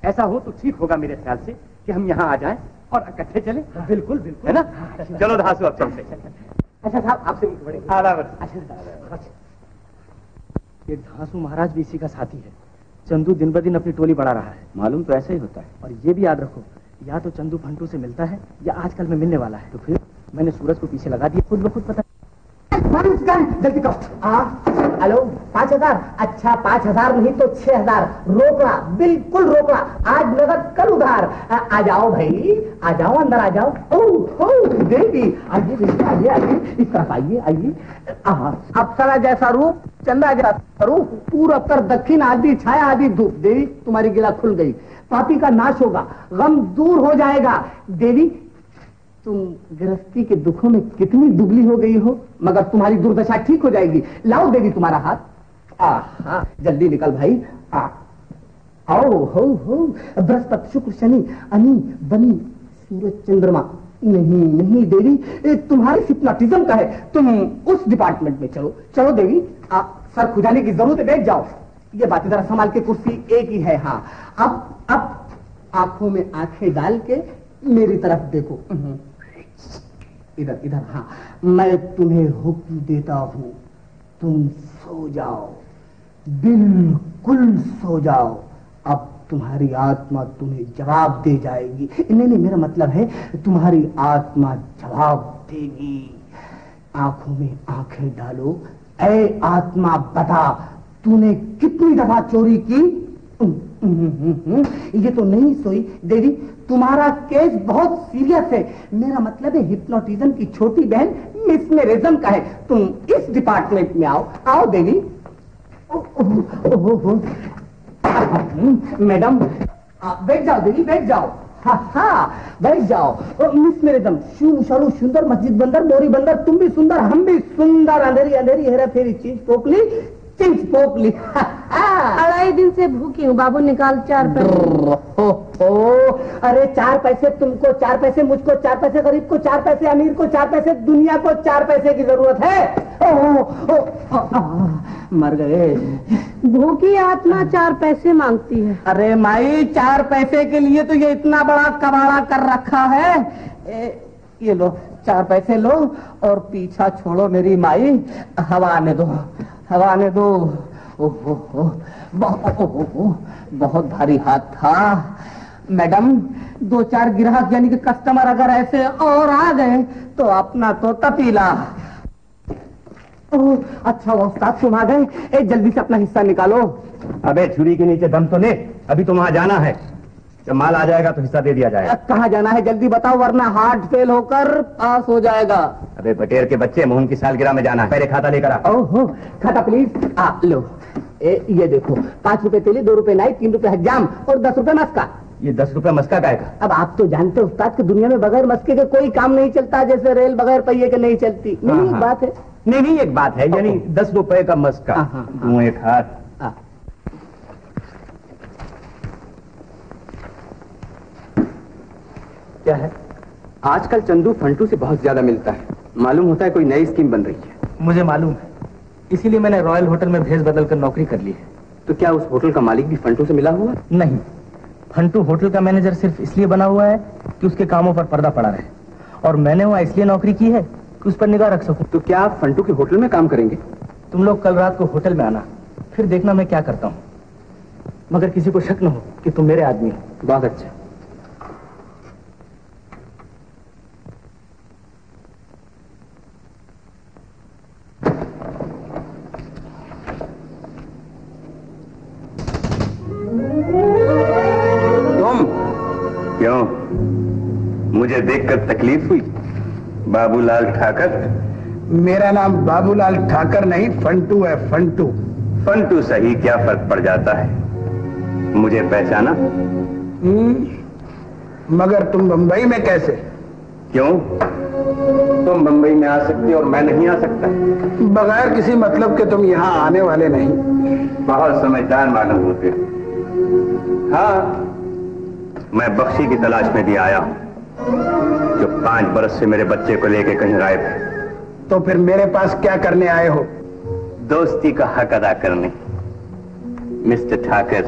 ऐसा हो तो ठीक होगा मेरे ख्याल से कि हम यहाँ आ जाएं और इकट्ठे चले। बिल्कुल बिल्कुल, है ना? चलो धासु, अब चलते। अच्छा साहब, आपसे मिलकर बड़े अच्छा, ये धांसू महाराज भी इसी का साथी है। चंदू दिन ब दिन अपनी टोली बढ़ा रहा है। मालूम तो ऐसा ही होता है। और ये भी याद रखो, या तो चंदू फंटू से मिलता है या आजकल में मिलने वाला है। तो फिर मैंने सूरज को पीछे लगा दिया, खुद ब खुद पता। जल्दी करो। हेलो, 5000? अच्छा 5000 नहीं तो 6000 रोकड़ा, बिल्कुल रोकड़ा। आज नगद कल उधार। आ जाओ भाई, आ जाओ, अंदर आ जाओ। ओह देवी, आइए बेटी, आइए आइए, इस तरफ आइए आइए। अप्सरा जैसा रूप, चंदा जैसा रूप, पूरब उत्तर दक्षिण, आदि छाया आदि धूप। देवी तुम्हारी गिला खुल गई, पापी का नाश होगा, गम दूर हो जाएगा। देवी तुम गृहस्थी के दुखों में कितनी दुबली हो गई हो, मगर तुम्हारी दुर्दशा ठीक हो जाएगी। लाओ देवी तुम्हारा हाथ। जल्दी निकल भाई। आओ हो बृहस्पति शुक्र शनि अनी बनी सूरज चंद्रमा। नहीं नहीं देवी, तुम्हारे हिप्नोटिज्म का है, तुम उस डिपार्टमेंट में चलो। चलो देवी, सर खुजाने की जरूरत है, बैठ जाओ। ये बातें जरा संभाल के, कुर्सी एक ही है। हाँ, अब आंखों में आंखें डाल के मेरी तरफ देखो। इधर इधर। हाँ, मैं तुम्हें हुक्म देता हूं, तुम सो जाओ, बिल्कुल सो जाओ। अब तुम्हारी आत्मा तुम्हें जवाब दे जाएगी। नहीं, मेरा मतलब है तुम्हारी आत्मा जवाब देगी। आंखों में आंखें डालो। ऐ आत्मा, बता तूने कितनी दफा चोरी की? ये तो नहीं सोई देवी, तुम्हारा केस बहुत सीरियस है। मेरा मतलब है हिप्नोटिज्म की छोटी बहन मिसमेरिज्म का है। तुम इस डिपार्टमेंट में आओ। आओ देवी। मैडम बैठ जाओ देवी, बैठ जाओ। हाँ बैठ जाओ। मिसमेरिज्म, शू शरू सुंदर, मस्जिद बंदर, मोरी बंदर, तुम भी सुंदर, हम भी सुंदर, अंधेरी अंधेरी हेरा फेरी, चीज पोकली, चिंच पोकली। कई दिन से भूखी हूँ, बाबू निकाल 4 पैसे। अरे 4 पैसे तुमको, 4 पैसे मुझको, 4 पैसे गरीब को, 4 पैसे अमीर को, 4 पैसे दुनिया को, 4 पैसे की जरूरत है। मर गए। भूखी आत्मा 4 पैसे मांगती है। अरे माई, 4 पैसे के लिए तो ये इतना बड़ा कबाड़ा कर रखा है। ये लो 4 पैसे लो और पीछा छोड़ो मेरी माई। हवा आने दो, हवा आने दो। ओहो, बहुत भारी हाथ था। मैडम, 2-4 ग्राहक यानी कि कस्टमर अगर ऐसे और आ गए तो अपना तो तपीला। अच्छा उस्ताद तुम आ गए, जल्दी से अपना हिस्सा निकालो। अबे छुरी के नीचे दम तो ले, अभी तो वहां जाना है। जब माल आ जाएगा तो हिस्सा दे दिया जाएगा। कहाँ जाना है जल्दी बताओ, वरना हार्ट फेल होकर पास हो जाएगा। अबे बटेर के बच्चे, मोहन की सालगिरह में जाना है। पहले खाता लेकर आ। ओहो, खाता प्लीज। लो ये देखो, 5 रुपए तेली, 2 रुपए नाई, 3 रुपए हजाम और 10 रुपए मस्का। ये 10 रुपए मस्का का है। अब आप तो जानते हो उस्ताद की दुनिया में बगैर मस्के के कोई काम नहीं चलता, जैसे रेल बगैर पहिए के नहीं चलती। नहीं एक बात है। नहीं एक बात है, यानी 10 रुपए का मस्का। तू एक हाथ। क्या है? आजकल चंदू फंटू से बहुत ज्यादा मिलता है। मालूम होता है कोई नई स्कीम बन रही है। मुझे मालूम है, इसीलिए मैंने रॉयल होटल में भेस बदल कर नौकरी कर ली है। तो क्या उस होटल का मालिक भी फंटू से मिला हुआ? नहीं, फंटू होटल का मैनेजर सिर्फ इसलिए बना हुआ है कि उसके कामों पर पर्दा पड़ा रहे, और मैंने वहाँ इसलिए नौकरी की है कि उस पर निगाह रख सकूं। तो क्या आप फंटू के होटल में काम करेंगे? तुम लोग कल रात को होटल में आना, फिर देखना मैं क्या करता हूँ, मगर किसी को शक न हो कि तुम मेरे आदमी हो। बहुत अच्छा। क्यों, मुझे देखकर तकलीफ हुई? बाबूलाल ठाकर? मेरा नाम बाबूलाल ठाकर नहीं, फंटू है, फंटू। फंटू सही, क्या फर्क पड़ जाता है। मुझे पहचाना? मगर तुम बंबई में कैसे? क्यों, तुम बंबई में आ सकती और मैं नहीं आ सकता? बगैर किसी मतलब के तुम यहाँ आने वाले नहीं। बहुत समझदार मालूम होते। हाँ, मैं बख्शी की तलाश में भी आया हूं, जो 5 बरस से मेरे बच्चे को लेके कहीं गायब है। तो फिर मेरे पास क्या करने आए हो? दोस्ती का हक अदा करने। मिस्टर ठाकर,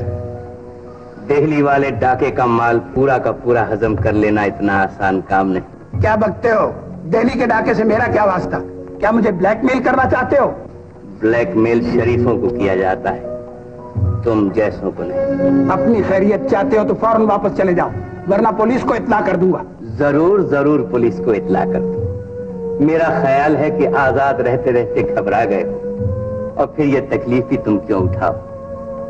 दिल्ली वाले डाके का माल पूरा का पूरा हजम कर लेना इतना आसान काम नहीं। क्या बकते हो? दिल्ली के डाके से मेरा क्या वास्ता? क्या मुझे ब्लैकमेल करना चाहते हो? ब्लैकमेल शरीफों को किया जाता है, तुम जैसों को नहीं। अपनी खैरियत चाहते हो तो फौरन वापस चले जाओ, वरना पुलिस को इत्ला कर दूंगा। जरूर जरूर पुलिस को इत्ला कर दो। मेरा ख्याल है कि आजाद रहते रहते घबरा गए हो, और फिर ये तकलीफ भी तुम क्यों उठाओ?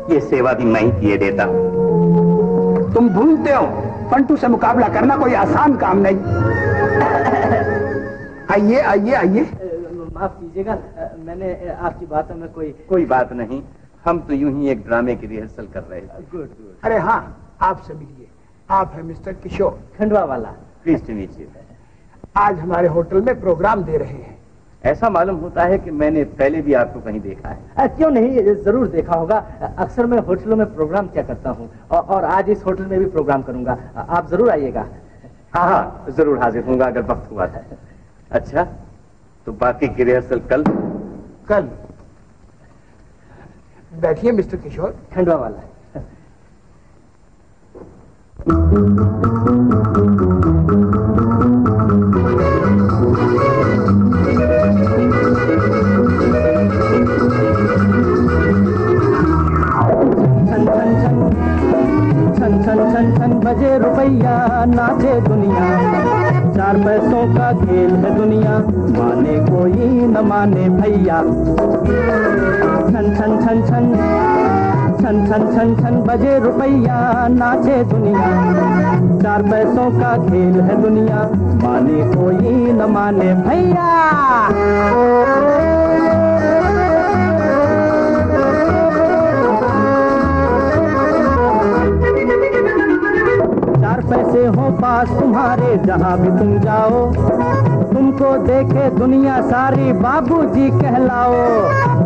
ये सेवा भी मैं ही किए देता हूँ। तुम भूलते हो, फंटू से मुकाबला करना कोई आसान काम नहीं। आइए आइए आइए। माफ कीजिएगा, मैंने आपकी बातों में कोई बात नहीं, हम तो यूं ही एक ड्रामे की रिहर्सल कर रहे थे। Good good. अरे हाँ, आपसे मिलिए, आप है मिस्टर किशोर, खंडवा वाला। Please to meet you. आज हमारे होटल में प्रोग्राम दे रहे हैं। ऐसा मालूम होता है कि मैंने पहले भी आपको कहीं देखा है। क्यों नहीं, जरूर देखा होगा। अक्सर मैं होटलों में प्रोग्राम क्या करता हूँ, और आज इस होटल में भी प्रोग्राम करूंगा। आप जरूर आइएगा। हाँ हाँ, जरूर हाजिर होऊंगा अगर वक्त हुआ था। अच्छा, तो बाकी की रिहर्सल कल? कल। बैठिए मिस्टर किशोर। खंडवा वाला। छन छन छन छन बजे रुपैया, नाचे दुनिया। 4 पैसों का खेल है दुनिया, माने कोई न माने भैया। छन छन छन छन छन छन छन छन बजे रुपैया, नाचे दुनिया। 4 पैसों का खेल है दुनिया, माने कोई न माने भैया। 4 पैसे हो पास तुम्हारे, जहाँ भी तुम जाओ। तुमको देखे दुनिया सारी, बाबूजी कहलाओ।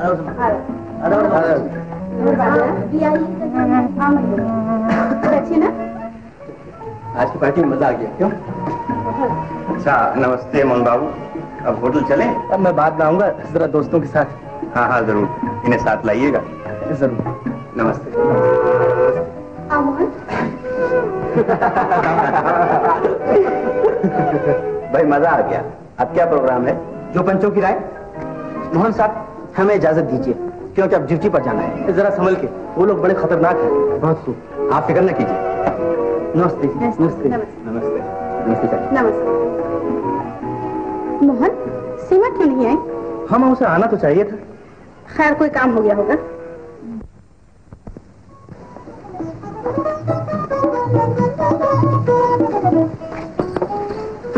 आज की पार्टी में मजा आ गया क्यों? अच्छा नमस्ते मोहन बाबू, अब होटल चले? अब मैं बाद में आऊंगा जरा दोस्तों के साथ। हाँ हाँ जरूर, इन्हें साथ लाइएगा। जरूर। नमस्ते। भाई मजा आ गया। अब क्या प्रोग्राम है? जो पंचों की राय। मोहन साहब हमें इजाजत दीजिए क्योंकि अब ड्यूटी पर जाना है। जरा संभल के, वो लोग बड़े खतरनाक हैं। बहुत खूब, आप फिक्र न कीजिए। नमस्ते जी। नमस्ते नमस्ते। नमस्ते। मोहन, सीमा क्यों नहीं आई? हम उसे आना तो चाहिए था। खैर कोई काम हो गया होगा।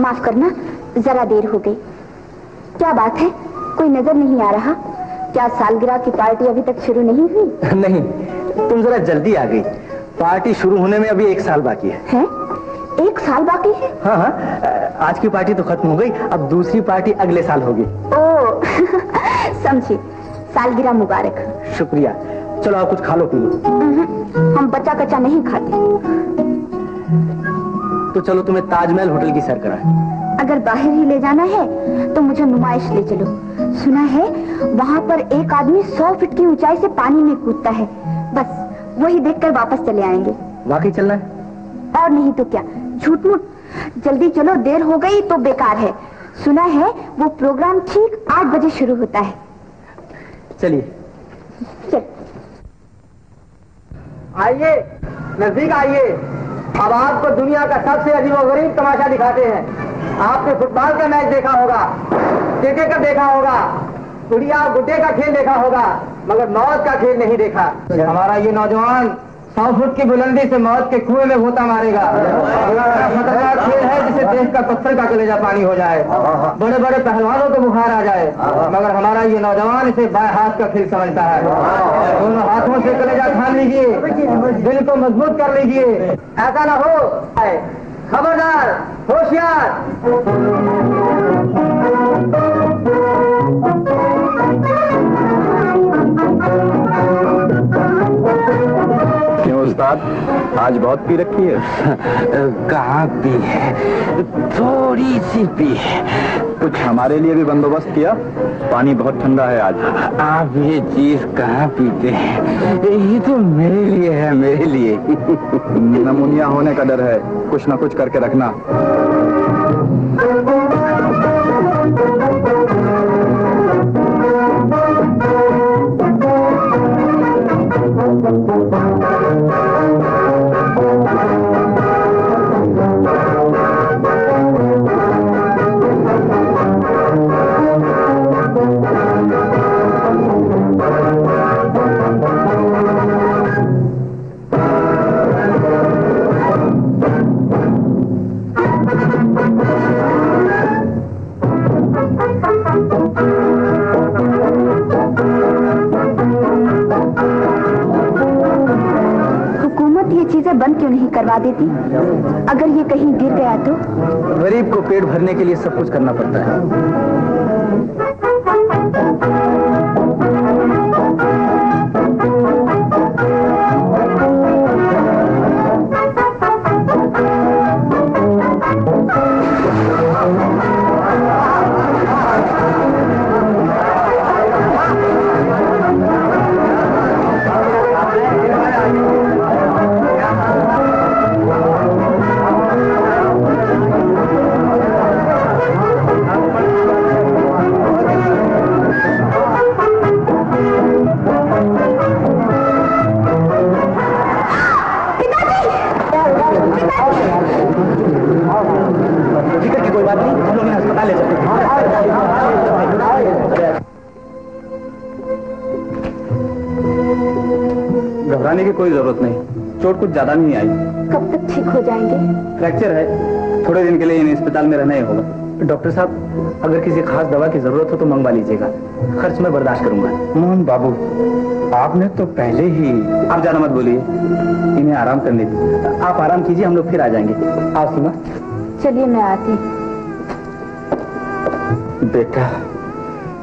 माफ करना, जरा देर हो गई। क्या बात है, कोई नजर नहीं आ रहा? क्या सालगिरह की पार्टी अभी तक शुरू नहीं हुई? नहीं, तुम जरा जल्दी आ गई। पार्टी शुरू होने में अभी 1 साल बाकी है। 1 साल बाकी है? हाँ हाँ, आज की पार्टी तो खत्म हो गई, अब दूसरी पार्टी अगले साल होगी। ओह समझी। सालगिरह मुबारक। शुक्रिया। चलो आप कुछ खा लो पी लो। हम बचा कच्चा नहीं खाते। तो चलो तुम्हें ताजमहल होटल की सैर कराएं। अगर बाहर ही ले जाना है तो मुझे नुमाइश ले चलो। सुना है वहाँ पर एक आदमी 100 फीट की ऊंचाई से पानी में कूदता है। बस वही देखकर वापस चले आएंगे। वाकई चलना है? और नहीं तो क्या, झूठ मूठ। जल्दी चलो, देर हो गई तो बेकार है। सुना है वो प्रोग्राम ठीक 8 बजे शुरू होता है। चलिए। चल। आइए, नजदीक आइए। अब आपको दुनिया का सबसे अजीबोगरीब तमाशा दिखाते हैं। आपने फुटबॉल का मैच देखा होगा, क्रिकेट का देखा होगा, गुड़िया गुड्डे का खेल देखा होगा, मगर मौत का खेल नहीं देखा। हमारा ये नौजवान 100 फुट की बुलंदी से मौत के कुएं में गोता मारेगा। खतरनाक खेल है जिसे देख कर पत्थर का कलेजा पानी हो जाए, बड़े बड़े पहलवानों को बुखार आ जाए, मगर हमारा ये नौजवान इसे बाएं हाथ का खेल समझता है। दोनों हाथों से कलेजा थाम लीजिए, दिल को मजबूत कर लीजिए, ऐसा ना हो। खबरदार, होशियार। क्यों उस्ताद, आज बहुत पी रखी है? कहाँ पी है, थोड़ी सी पी है। कुछ हमारे लिए भी बंदोबस्त किया? पानी बहुत ठंडा है आज। आप ये चीज कहाँ पीते हैं? ये तो मेरे लिए है, मेरे लिए। नमूनिया होने का डर है, कुछ ना कुछ करके रखना। बंद क्यों नहीं करवा देती? अगर ये कहीं गिर गया तो? गरीब को पेट भरने के लिए सब कुछ करना पड़ता है। घबराने की कोई जरूरत नहीं, चोट कुछ ज्यादा नहीं आई। कब तक ठीक हो जाएंगे? फ्रैक्चर है, थोड़े दिन के लिए इन अस्पताल में रहना ही होगा। डॉक्टर साहब, अगर किसी खास दवा की जरूरत हो तो मंगवा लीजिएगा, खर्च मैं बर्दाश्त करूंगा। मोहन बाबू, आपने तो पहले ही। आप ज्यादा मत बोलिए, इन्हें आराम करने दीजिए। आप आराम कीजिए, हम लोग फिर आ जाएंगे। आओ सीमा। चलिए मैं आती। बेटा,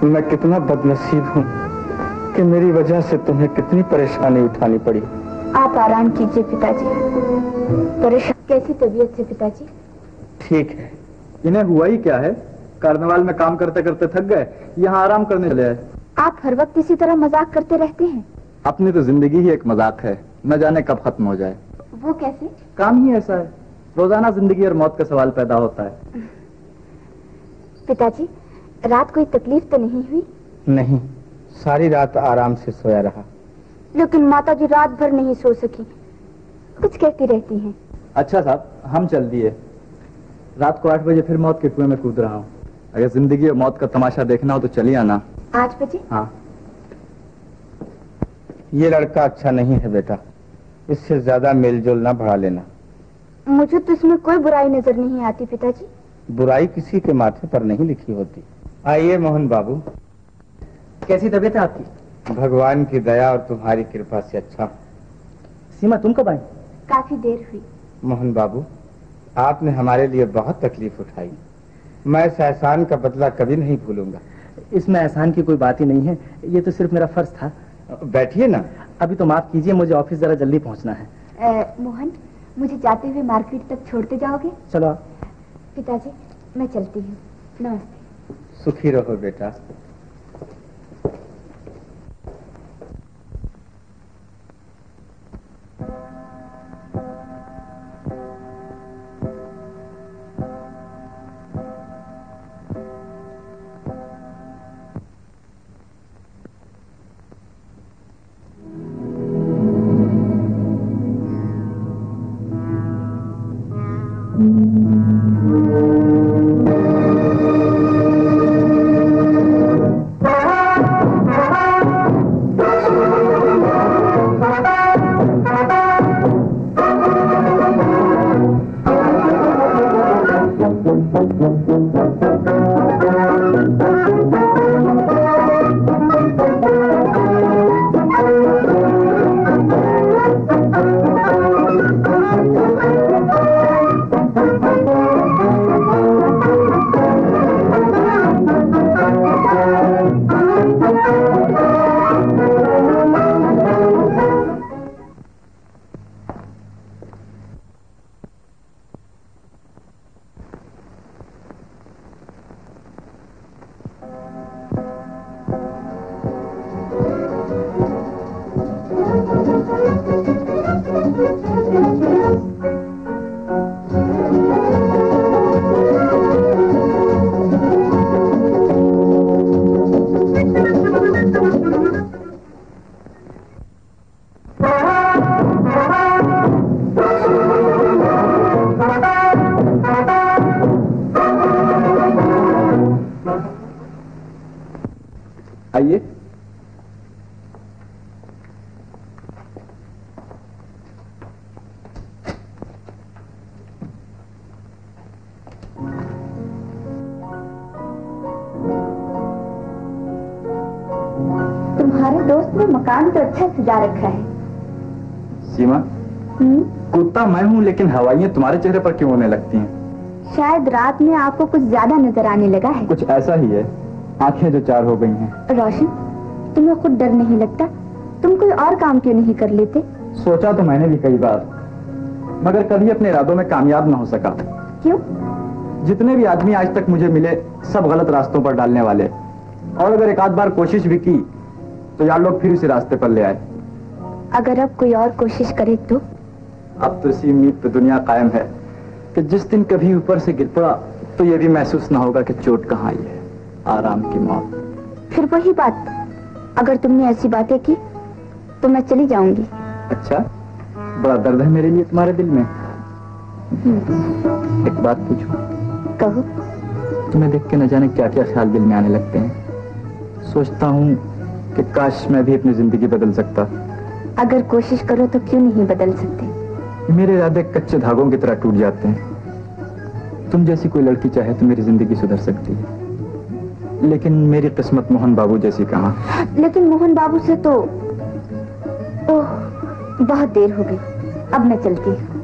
मैं कितना बदनसीब हूँ कि मेरी वजह से तुम्हें कितनी परेशानी उठानी पड़ी। आप आराम कीजिए पिताजी। परेशान कैसी तबीयत से पिताजी? ठीक है। इन्हें हुआ ही क्या है? कार्निवाल में काम करते करते थक गए, यहाँ आराम करने चले आए। आप हर वक्त इसी तरह मजाक करते रहते हैं। अपनी तो जिंदगी ही एक मजाक है, न जाने कब खत्म हो जाए। वो कैसे? काम ही ऐसा है, रोजाना जिंदगी और मौत का सवाल पैदा होता है। पिताजी, रात कोई तकलीफ तो नहीं हुई? नहीं, सारी रात आराम से सोया रहा। लेकिन माताजी रात भर नहीं सो सकी, कुछ कहती रहती हैं। अच्छा साहब, हम चल दिए। रात को 8 बजे फिर मौत के कुएं में कूद रहा हूँ। अगर जिंदगी और मौत का तमाशा देखना हो तो चलिए आना। 8 बजे? हाँ। ये लड़का अच्छा नहीं है बेटा, इससे ज्यादा मेलजोल ना बढ़ा लेना। मुझे तो इसमें कोई बुराई नजर नहीं आती पिताजी। बुराई किसी के माथे पर नहीं लिखी होती। आइए मोहन बाबू। कैसी तबीयत है आपकी? भगवान की दया और तुम्हारी कृपा से अच्छा। सीमा, तुम कब आई? काफी देर हुई। मोहन बाबू, आपने हमारे लिए बहुत तकलीफ उठाई। मैं इस एहसान का बदला कभी नहीं भूलूंगा। इसमें एहसान की कोई बात ही नहीं है, ये तो सिर्फ मेरा फर्ज था। बैठिए ना। अभी तो माफ कीजिए, मुझे ऑफिस जरा जल्दी पहुंचना है। मोहन, मुझे जाते हुए मार्केट तक छोड़ते जाओगे? चलो। पिताजी, मैं चलती हूँ। नमस्ते। सुखी रहो बेटा। आइए। तुम्हारे दोस्त ने मकान तो अच्छा सजा रखा है। सीमा, कुत्ता मैं हूँ, लेकिन हवाइयाँ तुम्हारे चेहरे पर क्यों होने लगती हैं? शायद रात में आपको कुछ ज्यादा नजर आने लगा है। कुछ ऐसा ही है, आंखें जो चार हो गई हैं। रोशन, तुम्हें खुद डर नहीं लगता? तुम कोई और काम क्यों नहीं कर लेते? सोचा तो मैंने भी कई बार, मगर कभी अपने इरादों में कामयाब न हो सका। क्यों? जितने भी आदमी आज तक मुझे मिले, सब गलत रास्तों पर डालने वाले, और अगर एक आध बार कोशिश भी की तो यार लोग फिर उसी रास्ते पर ले आए। अगर अब कोई और कोशिश करे तो? अब तो इसी उम्मीद पे दुनिया कायम है कि जिस दिन कभी ऊपर से गिर पड़ा तो ये भी महसूस ना होगा कि चोट कहाँ आई है, आराम की मौत। फिर वही बात, अगर तुमने ऐसी बातें की तो मैं चली जाऊंगी। अच्छा, बड़ा दर्द है मेरे लिए तुम्हारे दिल में। एक बात पूछूं? कहो। तुम्हें देख के न जाने क्या क्या ख्याल दिल में आने लगते हैं। सोचता हूँ कि काश मैं भी अपनी जिंदगी बदल सकता। अगर कोशिश करो तो क्यों नहीं बदल सकते? मेरे इरादे कच्चे धागों की तरह टूट जाते हैं। तुम जैसी कोई लड़की चाहे तो मेरी जिंदगी सुधर सकती है, लेकिन मेरी किस्मत मोहन बाबू जैसी कहाँ। लेकिन मोहन बाबू से तो ओह, बहुत देर हो गई, अब मैं चलती हूँ।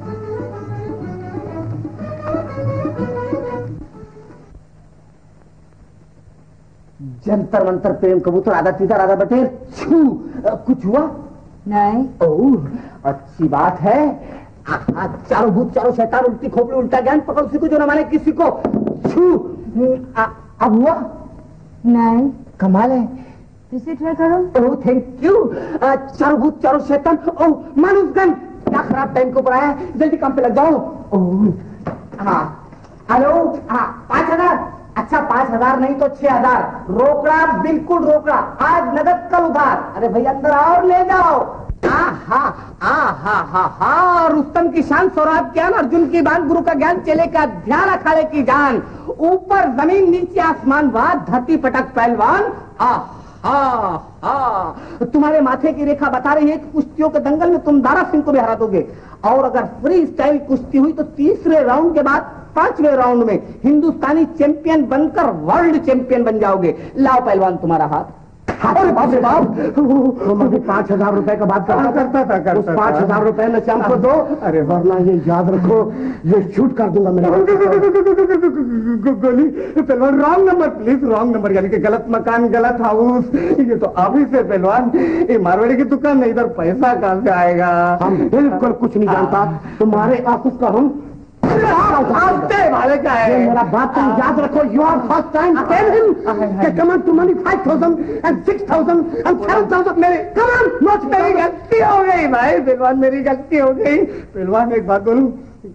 जंतर मंतर प्रेम कबूतर आधा तीतर आधा बटेर छू कुछ हुआ नहीं। ओह अच्छी बात है। चारों भूत चारों शैतान उल्टी खोपड़ी उल्टा ज्ञान पकड़ उसी को जो न माने किसी को छू अब हुआ नहीं। कमाल है। किसी ट्राई करो। Oh thank you. चारों भूत चारों शैतान ओह मानुषगण क्या खराब टाइम को पड़ा है, जल्दी काम पे लग जाओ। ओह हाँ हेलो हाँ 5000। अच्छा 5000 नहीं तो 6000 रोकड़ा, बिल्कुल रोकड़ा, आज नगद कल उधार। अरे भैया अंदर आओ और ले जाओ। हा रुस्तम की शान, सौराब ज्ञान, अर्जुन की बान, गुरु का ज्ञान, चेले का ध्यान, अखाड़े की जान, ऊपर जमीन नीचे आसमान, वाद धरती पटक पहलवान। तुम्हारे माथे की रेखा बता रही है कि कुश्तियों के दंगल में तुम दारा सिंह को भी हरा दोगे, और अगर फ्री स्टाइल कुश्ती हुई तो तीसरे राउंड के बाद पांचवें राउंड में हिंदुस्तानी चैंपियन बनकर वर्ल्ड चैंपियन बन जाओगे। लाओ पहलवान तुम्हारा हाथ। अरे बाप रे बाप, तो 5000 रुपए का बात करता था। उस 5000 रुपए में शाम को दो। अरे वरना ये याद रखो, ये शूट कर दूंगा मेरा गोली। पहलवान wrong number please, wrong number, यानी कि गलत मकान गलत हाउस। ये तो ऑफिस है पहलवान, ये मारवाड़ी की दुकान है, इधर पैसा कहाँ से आएगा। हम बिल्कुल कुछ नहीं जानता, तुम्हारे ऑफिस का हम वाले का है। मेरा बात तुम याद रखो, you are first time tell him कि come on two money 5000 and 6000 and 7000 मेरे कमान नोट। मेरी गलती हो गई भाई पहलवान, मेरी गलती हो गई। पहलवान एक बात बोलूं,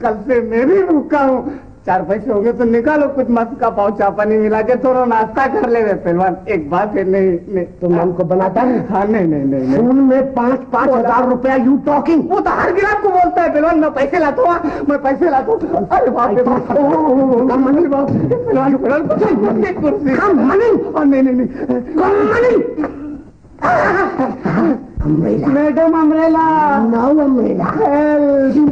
कल से मैं भी भूखा हूँ, 4 पैसे हो गए तो निकालो कुछ मस्त का पाव चा पानी मिला के थोड़ा नाश्ता कर ले पहलवान। एक बात है, नहीं तुम हमको बनाता है। हाँ नहीं सुन में 5,000 रुपया यू टॉकिंग, वो तो हर गिराक को बोलता है पहलवान, मैं पैसे लाता हूँ, मैं पैसे लाता हूँ। अरे बाप रे बाप, madam umbrella, now umbrella, you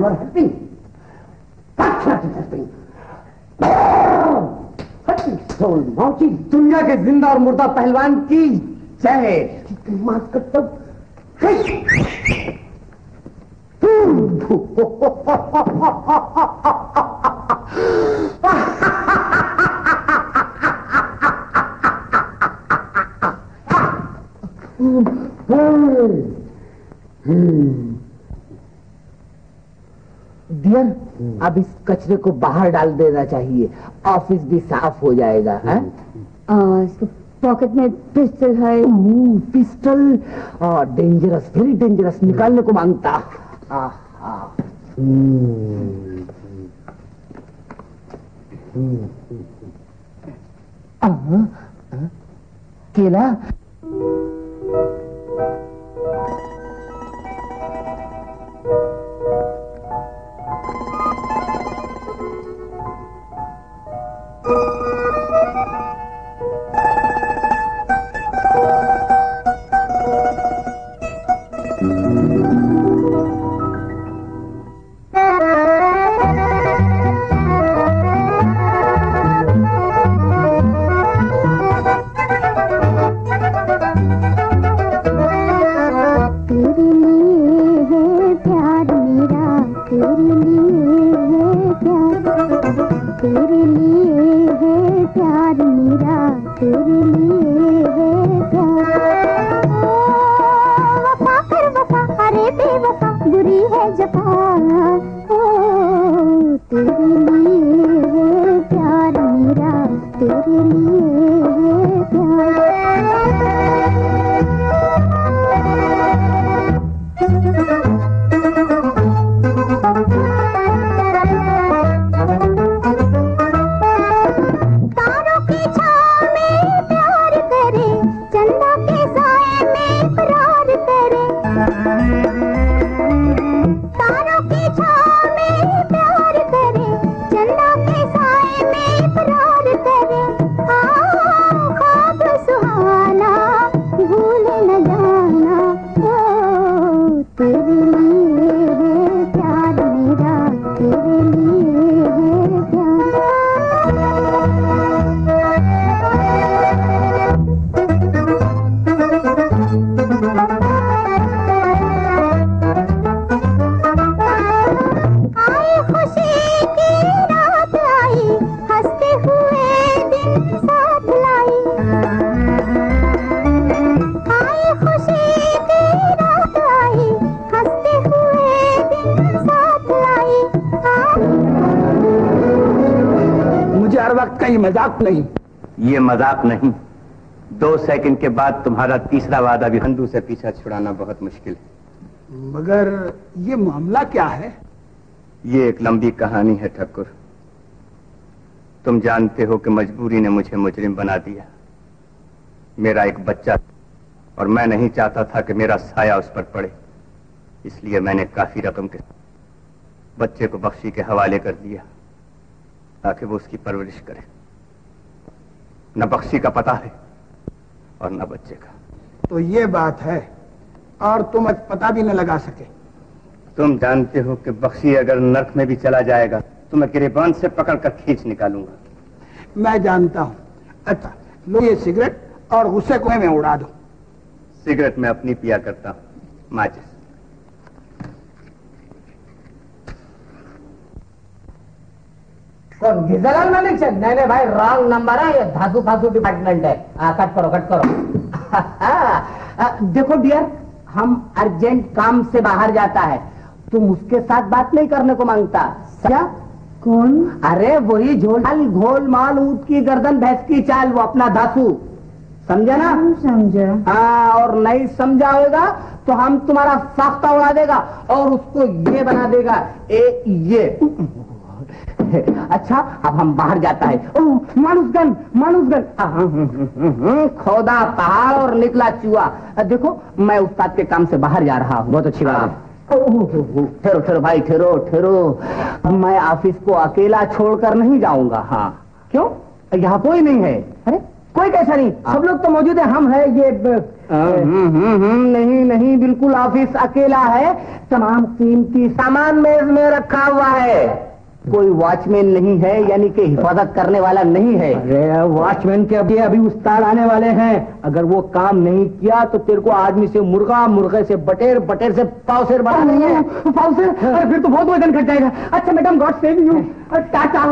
are helping. What's helping? मौची दुनिया के जिंदा और मुर्दा पहलवान की जय। माफ करता हूँ। डियर, अब इस कचरे को बाहर डाल देना चाहिए, ऑफिस भी साफ हो जाएगा। पॉकेट में पिस्टल है। पिस्टल डेंजरस, वेरी डेंजरस, निकालने को मांगता। केला तारों की छाँव में प्यार वक्त का ये मजाक नहीं। ये मजाक नहीं। 2 सेकंड के बाद तुम्हारा तीसरा वादा भी हंदू से पीछा छुड़ाना बहुत मुश्किल है। मगर ये मामला क्या है? ये एक लंबी कहानी है ठाकुर। तुम जानते हो कि मजबूरी ने मुझे मुजरिम बना दिया। मेरा एक बच्चा और मैं नहीं चाहता था कि मेरा साया उस पर पड़े, इसलिए मैंने काफी रकम के बच्चे को बख्शी के हवाले कर दिया ताकि वो उसकी परवरिश करे। न बख्शी का पता है और न बच्चे का। तो ये बात है, और तुम आज पता भी न लगा सके। तुम जानते हो कि बख्शी अगर नर्क में भी चला जाएगा तो मैं गिरेबान से पकड़कर खींच निकालूंगा। मैं जानता हूँ। अच्छा लो ये सिगरेट और गुस्से को मैं उड़ा दो। सिगरेट में अपनी पिया करता हूँ, माचिस। कौन गिजलाल मालिक से? नहीं भाई, रॉन्ग नंबर है। ये धातु फातु डिपार्टमेंट है। कट करो कट करो। देखो डियर, हम अर्जेंट काम से बाहर जाता है, तुम उसके साथ बात नहीं करने को मांगता क्या? कौन? अरे वही झोल घोल माल ऊंट की गर्दन भैंस की चाल, वो अपना धातु, समझा ना? समझा। हाँ, और नहीं समझा होगा तो हम तुम्हारा साख्ता उड़ा देगा और उसको ये बना देगा ये। अच्छा अब हम बाहर जाता है। मानुसगन खोदा पहाड़ और निकला चूहा। देखो मैं उस्ताद के काम से बाहर जा रहा हूँ। बहुत अच्छी बात है। ठहरो ठहरो भाई, ठहरो। मैं ऑफिस को अकेला छोड़कर नहीं जाऊंगा। हाँ क्यों? यहाँ कोई नहीं है? अरे कोई कैसा नहीं, सब लोग तो मौजूद है। हम है ये नहीं बिल्कुल ऑफिस अकेला है। तमाम कीमती सामान मेज में रखा हुआ है। कोई वॉचमैन नहीं है, यानी कि हिफाजत करने वाला नहीं है। अरे वॉचमैन के अभी उस्ताद आने वाले हैं। अगर वो काम नहीं किया तो तेरे को आदमी से मुर्गा, मुर्गे से बटेर, बटेर से पावसेर बना देंगे। पावसेर? फिर तो बहुत वजन घट जाएगा। अच्छा madam, god save you, tata.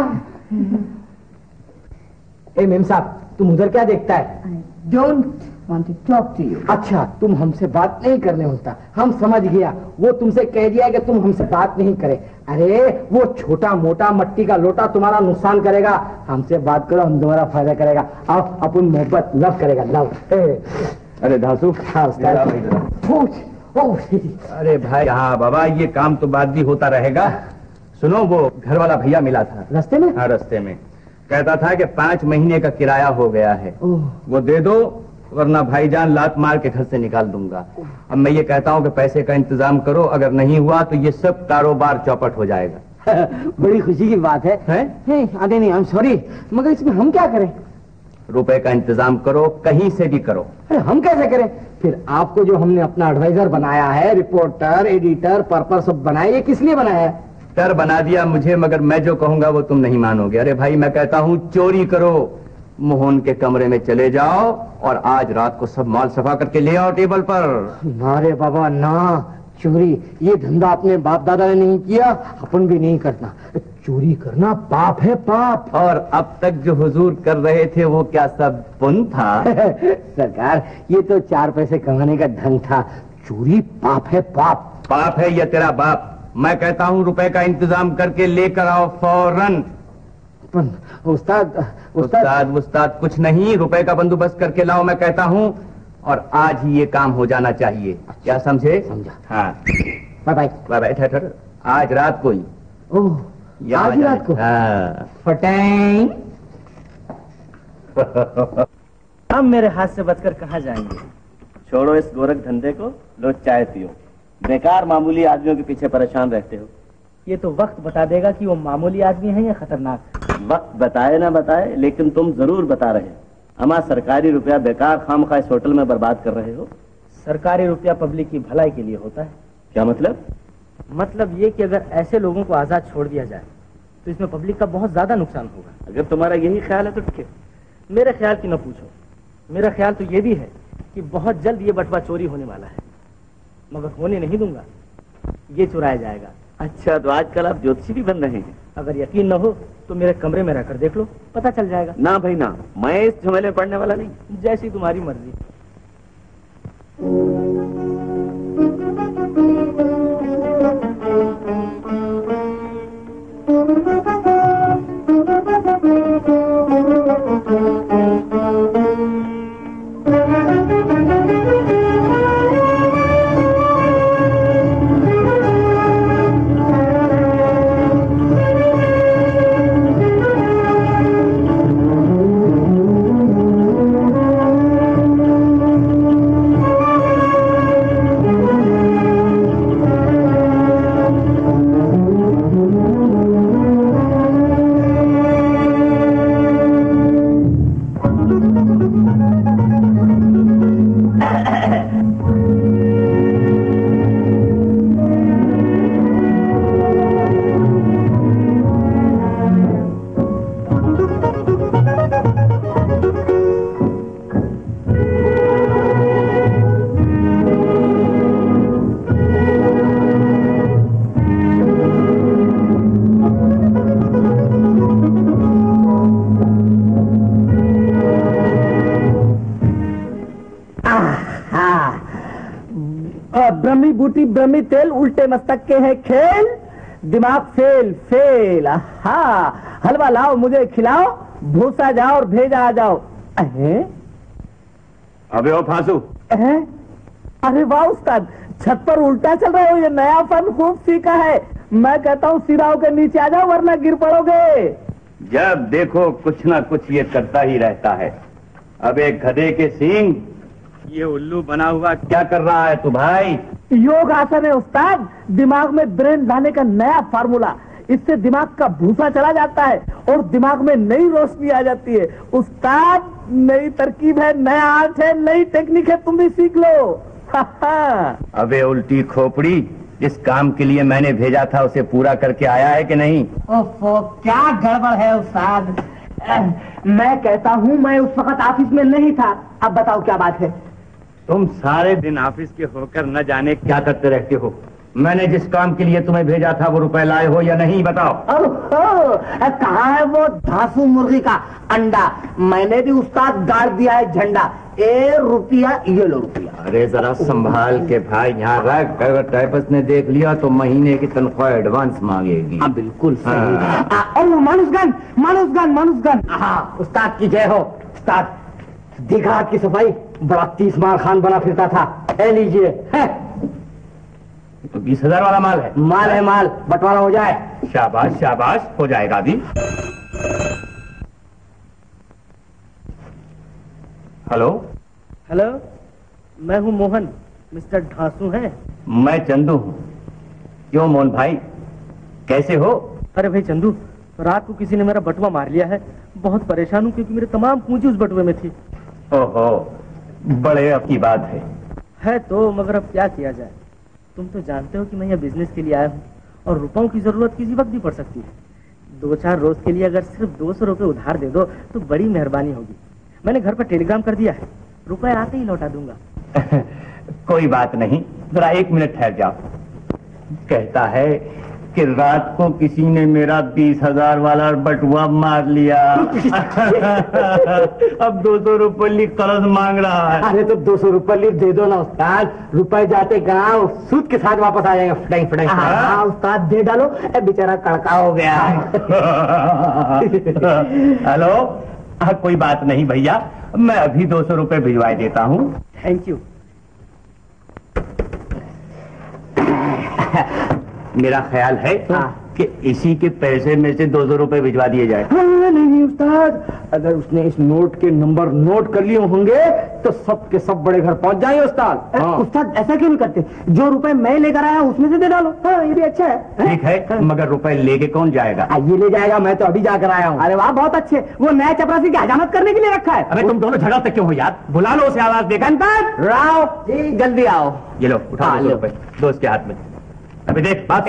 ए मेम साहब, तुम उधर क्या देखता है? Don't want to talk to you. अच्छा, तुम हमसे बात नहीं करने होता। हम समझ गया, वो तुमसे कह दिया कि तुम हमसे बात नहीं करे। अरे वो छोटा मोटा मट्टी का लोटा तुम्हारा नुकसान करेगा। हमसे बात करो, हम तुम्हारा फायदा करेगा। आओ अपन मोहब्बत लव करेगा, लव। अरे धासु, हाँ अरे भाई हाँ बाबा, ये काम तो बात भी होता रहेगा। सुनो, वो घर वाला भैया मिला था रास्ते में। हाँ रास्ते में कहता था कि 5 महीने का किराया हो गया है, वो दे दो वरना भाईजान लात मार के घर से निकाल दूंगा। अब मैं ये कहता हूँ कि पैसे का इंतजाम करो, अगर नहीं हुआ तो ये सब कारोबार चौपट हो जाएगा। बड़ी खुशी की बात है? अरे नहीं, आई एम सॉरी, मगर इसमें हम क्या करें? रुपए का इंतजाम करो, कहीं से भी करो। अरे हम कैसे करें? फिर आपको जो हमने अपना एडवाइजर बनाया है, रिपोर्टर, एडिटर, पर्पल सब बनाया, ये किस लिए बनाया है? डर बना दिया मुझे, मगर मैं जो कहूंगा वो तुम नहीं मानोगे। अरे भाई मैं कहता हूँ चोरी करो, मोहन के कमरे में चले जाओ और आज रात को सब माल सफा करके ले आओ टेबल पर। ना रे बाबा ना, चोरी ये धंधा अपने बाप दादा ने नहीं किया, अपन भी नहीं करना। चोरी करना पाप है, पाप। और अब तक जो हुजूर कर रहे थे वो क्या सब पुण्य था? सरकार, ये तो 4 पैसे कमाने का ढंग था। चोरी पाप है, पाप। पाप है या तेरा बाप? मैं कहता हूँ रुपए का इंतजाम करके लेकर आओ फौरन। उस्ताद कुछ नहीं, रुपए का बंदोबस्त करके लाओ मैं कहता हूँ, और आज ही ये काम हो जाना चाहिए। क्या समझे? समझा। हाँ बाय बाय बाय बाय। ठहर, आज रात को ही। ओह, आज रात को? हाँ। फटें। हम मेरे हाथ से बचकर कहाँ जाएंगे? छोड़ो इस गोरख धंधे को, लो चाय पियो। बेकार मामूली आदमियों के पीछे परेशान रहते हो। ये तो वक्त बता देगा कि वो मामूली आदमी है या खतरनाक। वक्त बताए ना बताए, लेकिन तुम जरूर बता रहे हो। हमारा सरकारी रुपया बेकार खामखा इस होटल में बर्बाद कर रहे हो। सरकारी रुपया पब्लिक की भलाई के लिए होता है। क्या मतलब? मतलब ये कि अगर ऐसे लोगों को आजाद छोड़ दिया जाए तो इसमें पब्लिक का बहुत ज्यादा नुकसान होगा। अगर तुम्हारा यही ख्याल है तो ठीक है, मेरे ख्याल की न पूछो। मेरा ख्याल तो ये भी है कि बहुत जल्द ये बटवा चोरी होने वाला है, मगर होने नहीं दूंगा, ये चुराया जाएगा। अच्छा, तो आजकल आप ज्योतिषी भी बन रहे हैं? अगर यकीन न हो तो मेरे कमरे में रहकर देख लो, पता चल जाएगा। ना भाई ना, मैं इस झमेले में पड़ने वाला नहीं। जैसी तुम्हारी मर्जी। बूटी ब्रह्मी तेल उल्टे मस्तक के है खेल, दिमाग फेल फेल। हाँ, हलवा लाओ मुझे खिलाओ, भूसा जाओ और भेजा आ जाओ। अबे ओ फांसू। अरे वाह उस्ताद, छत पर उल्टा चल रहे हो, ये नया फन खूब सीखा है। मैं कहता हूँ सीधा होकर नीचे आ जाओ वरना गिर पड़ोगे। जब देखो कुछ ना कुछ ये करता ही रहता है। अब एक गधे के सींग, ये उल्लू बना हुआ क्या कर रहा है तू भाई? योग आसन है उस्ताद, दिमाग में ब्रेन लाने का नया फार्मूला। इससे दिमाग का भूसा चला जाता है और दिमाग में नई रोशनी आ जाती है। उस्ताद नई तरकीब है, नया आर्ट है, नई टेक्निक है, तुम भी सीख लो। अबे उल्टी खोपड़ी, जिस काम के लिए मैंने भेजा था उसे पूरा करके आया है कि नहीं? ओफो, क्या गड़बड़ है उस्ताद। मैं कहता हूँ मैं उस वक्त ऑफिस में नहीं था। अब बताओ क्या बात है? तुम सारे दिन ऑफिस के होकर न जाने क्या करते रहते हो। मैंने जिस काम के लिए तुम्हें भेजा था वो रुपए लाए हो या नहीं बताओ? कहाँ है वो धांसू मुर्गी का अंडा? मैंने भी उस्ताद गाड़ दिया है झंडा। ए रुपया, ये लो रुपया। अरे जरा संभाल के भाई, यहाँ रख। अगर टाइपस ने देख लिया तो महीने की तनख्वाह एडवांस मांगेगी। बिल्कुल सही। मानुसगन मानुसगन मानुसगन। हाँ, उस्ताद की जय हो। उस्ताद, दीघा की सफाई बड़ा 30 मार खान बना फिरता था। लीजिए। तो 20,000 वाला माल है? माल है माल, बंटवारा हो जाए। शाबाश शाबाश, हो जाएगा अभी। हेलो हेलो, मैं हूँ मोहन। मिस्टर ढांसू हैं? मैं चंदू हूँ। क्यों मोहन भाई, कैसे हो? अरे भाई चंदू, रात को किसी ने मेरा बटुआ मार लिया है। बहुत परेशान हूँ क्योंकि मेरे तमाम पूंजी उस बटुए में थी। ओहो, बड़े अब की बात है तो, मगर अब क्या किया जाए। तुम तो जानते हो कि मैं यहाँ बिजनेस के लिए आया हूँ और रुपयों की जरूरत किसी वक्त भी पड़ सकती है। 2-4 रोज के लिए अगर सिर्फ 200 रुपए उधार दे दो तो बड़ी मेहरबानी होगी। मैंने घर पर टेलीग्राम कर दिया है, रुपए आते ही लौटा दूंगा। कोई बात नहीं, जरा 1 मिनट ठहर जाओ। कहता है कि रात को किसी ने मेरा 20,000 वाला बटुआ मार लिया। अब 200 रुपये कर्ज मांग रहा है। अरे तो 200 रुपये दे दो ना उस्ताद, रुपए जाते कहाँ, सूद के साथ वापस आ जाएगा। फटाई फटाई। हाँ उस्ताद, दे डालो, बेचारा कड़का हो गया। हेलो, कोई बात नहीं भैया, मैं अभी 200 रुपये भिजवा देता हूँ। Thank you. मेरा ख्याल है कि इसी के पैसे में से 200 रुपए भिजवा दिए जाए। नहीं उस्ताद, अगर उसने इस नोट के नंबर नोट कर लिए होंगे तो सब के सब बड़े घर पहुंच जाएंगे उस्ताद। उस्ताद ऐसा क्यों नहीं करते, जो रुपए मैं लेकर आया उसमें से दे डालो। हाँ, ये भी अच्छा है। ठीक है, मगर रुपए लेके कौन जाएगा? ये ले जाएगा, मैं तो अभी जाकर आया हूँ। अरे वाह, बहुत अच्छे। वो नया चपरासी की हजामत करने के लिए रखा है। अरे तुम दोनों झगड़ते क्यों हो यार? बुला लो उसे, आवाज देकर। राव जी, जल्दी आओ। ये लो, उठा लो रुपए, दोस्त के हाथ में। अभी देख बात,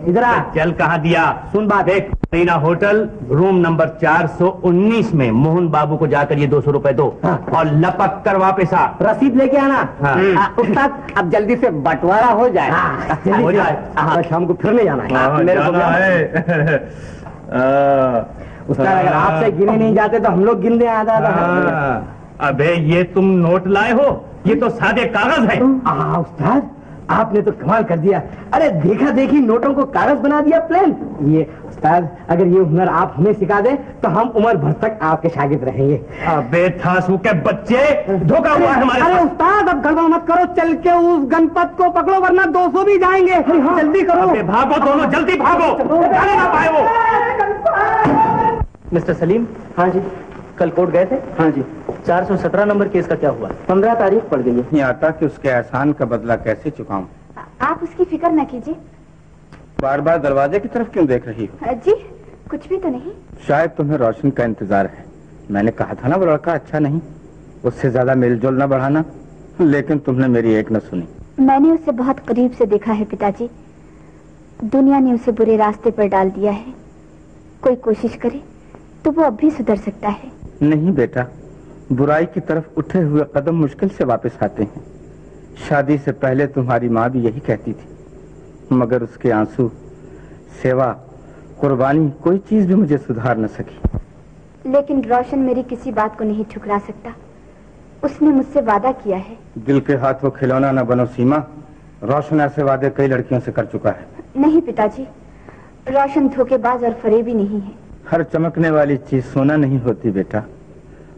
इधर आ। चल कहाँ दिया? सुन बात। देख, मरीना होटल रूम नंबर 419 में मोहन बाबू को जाकर ये 200 रुपए दो। और लपक कर वापस आ, रसीद लेके आना। उस्ताद, अब जल्दी से बंटवारा हो जाए। हो जाए। शाम को फिर नहीं जाना है। मेरे को उस्ताद, अगर आपसे गिने नहीं जाते तो हम लोग गिनने आ जाता। अबे ये तुम नोट लाए हो? ये तो सादे कागज है। उस्ताद, आपने तो कमाल कर दिया। अरे देखा देखी नोटों को कागज बना दिया प्लेन। ये उस्ताद, अगर ये हुनर आप हमें सिखा दें तो हम उम्र भर तक आपके शागिर्द रहेंगे। अबे थासू के बच्चे, धोखा हुआ है हमारे। अरे उस्ताद, अब गड़बड़ मत करो, चल के उस गणपत को पकड़ो वरना 200 भी जाएंगे। जल्दी करो। भागो दोनों, जल्दी भागो, जाने ना पाए वो। मिस्टर सलीम। हाँ जी। कल कोर्ट गए थे? हाँ जी। 417 नंबर केस का क्या हुआ? 15 तारीख पड़ गई है। नहीं आता कि उसके एहसान का बदला कैसे चुकाऊं। आप उसकी फिक्र न कीजिए। बार बार दरवाजे की तरफ क्यों देख रही हो? जी कुछ भी तो नहीं। शायद तुम्हें रोशन का इंतजार है। मैंने कहा था ना वो लड़का अच्छा नहीं, उससे ज्यादा मेलजोल न बढ़ाना, लेकिन तुमने मेरी एक न सुनी। मैंने उसे बहुत करीब से देखा है पिताजी। दुनिया ने उसे बुरे रास्ते पर डाल दिया है। कोई कोशिश करे तो वो अब भी सुधर सकता है। नहीं बेटा, बुराई की तरफ उठे हुए कदम मुश्किल से वापस आते हैं। शादी से पहले तुम्हारी माँ भी यही कहती थी, मगर उसके आंसू, सेवा, कुर्बानी, कोई चीज भी मुझे सुधार न सकी। लेकिन रोशन मेरी किसी बात को नहीं ठुकरा सकता। उसने मुझसे वादा किया है। दिल के हाथ वो खिलौना न बनो सीमा, रोशन ऐसे वादे कई लड़कियों से कर चुका है। नहीं पिताजी, रोशन धोखेबाज और फरेबी नहीं है। हर चमकने वाली चीज सोना नहीं होती बेटा,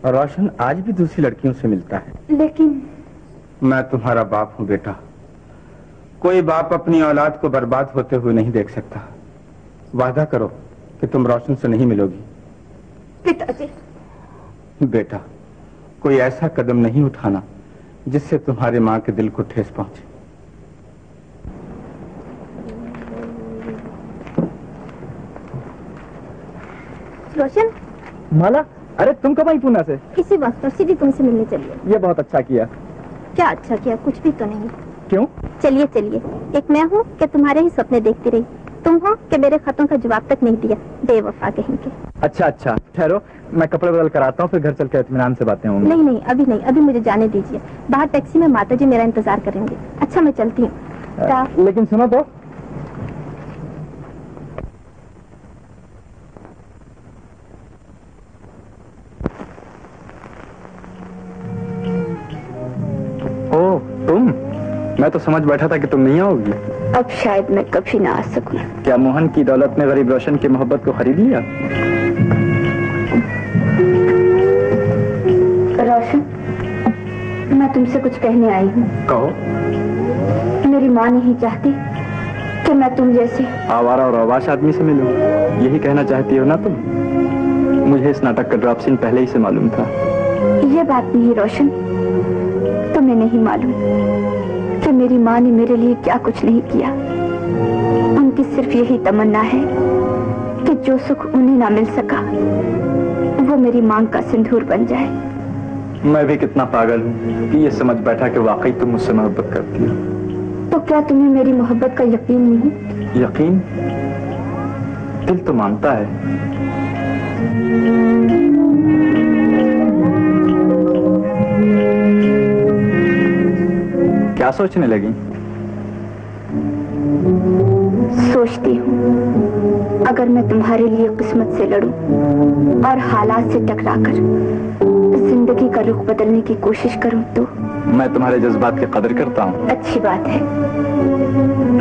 और रोशन आज भी दूसरी लड़कियों से मिलता है। लेकिन मैं तुम्हारा बाप हूँ बेटा, कोई बाप अपनी औलाद को बर्बाद होते हुए नहीं देख सकता। वादा करो कि तुम रोशन से नहीं मिलोगी। पिताजी। बेटा, कोई ऐसा कदम नहीं उठाना जिससे तुम्हारी माँ के दिल को ठेस पहुंचे। रोशन। माला, अरे तुम कब आई पूना से? इसी वक्त सीधी तुमसे मिलने चलिए। ये बहुत अच्छा किया। क्या अच्छा किया? कुछ भी तो नहीं। क्यों? चलिए चलिए। एक मैं हूँ कि तुम्हारे ही सपने देखती रही, तुम हो कि मेरे खतों का जवाब तक नहीं दिया, बेवफा कहेंगे। अच्छा अच्छा, ठहरो, मैं कपड़े बदल कर आता हूँ, फिर घर चल के इत्मीनान से बातें होंगी। नहीं नहीं, अभी नहीं, अभी मुझे जाने दीजिए। बाहर टैक्सी में माता जी मेरा इंतजार करेंगे। अच्छा मैं चलती हूँ। लेकिन सुनो तो, ओ तुम, मैं तो समझ बैठा था कि तुम नहीं आओगी। अब शायद मैं कभी ना आ सकूं। क्या मोहन की दौलत ने गरीब रोशन की मोहब्बत को खरीद लिया? रोशन, मैं तुमसे कुछ कहने आई हूँ। कहो। मेरी माँ नहीं चाहती कि मैं तुम जैसे आवारा और अवाश आदमी से मिलूं, यही कहना चाहती हो ना तुम? मुझे इस नाटक का ड्रॉप सीन पहले ही से मालूम था। ये बात नहीं रोशन, तुम्हें नहीं मालूम कि मेरी माँ ने मेरे लिए क्या कुछ नहीं किया। उनकी सिर्फ यही तमन्ना है कि जो सुख उन्हें ना मिल सका वो मेरी मांग का सिंदूर बन जाए। मैं भी कितना पागल हूँ कि ये समझ बैठा कि वाकई तुम मुझसे मोहब्बत करती हो। तो क्या तुम्हें मेरी मोहब्बत का यकीन नहीं? यकीन? दिल तो मानता है। क्या सोचने लगी? सोचती हूँ अगर मैं तुम्हारे लिए किस्मत से लड़ूं और हालात से टकराकर जिंदगी का रुख बदलने की कोशिश करूं तो। मैं तुम्हारे जज्बात की कदर करता हूँ। अच्छी बात है,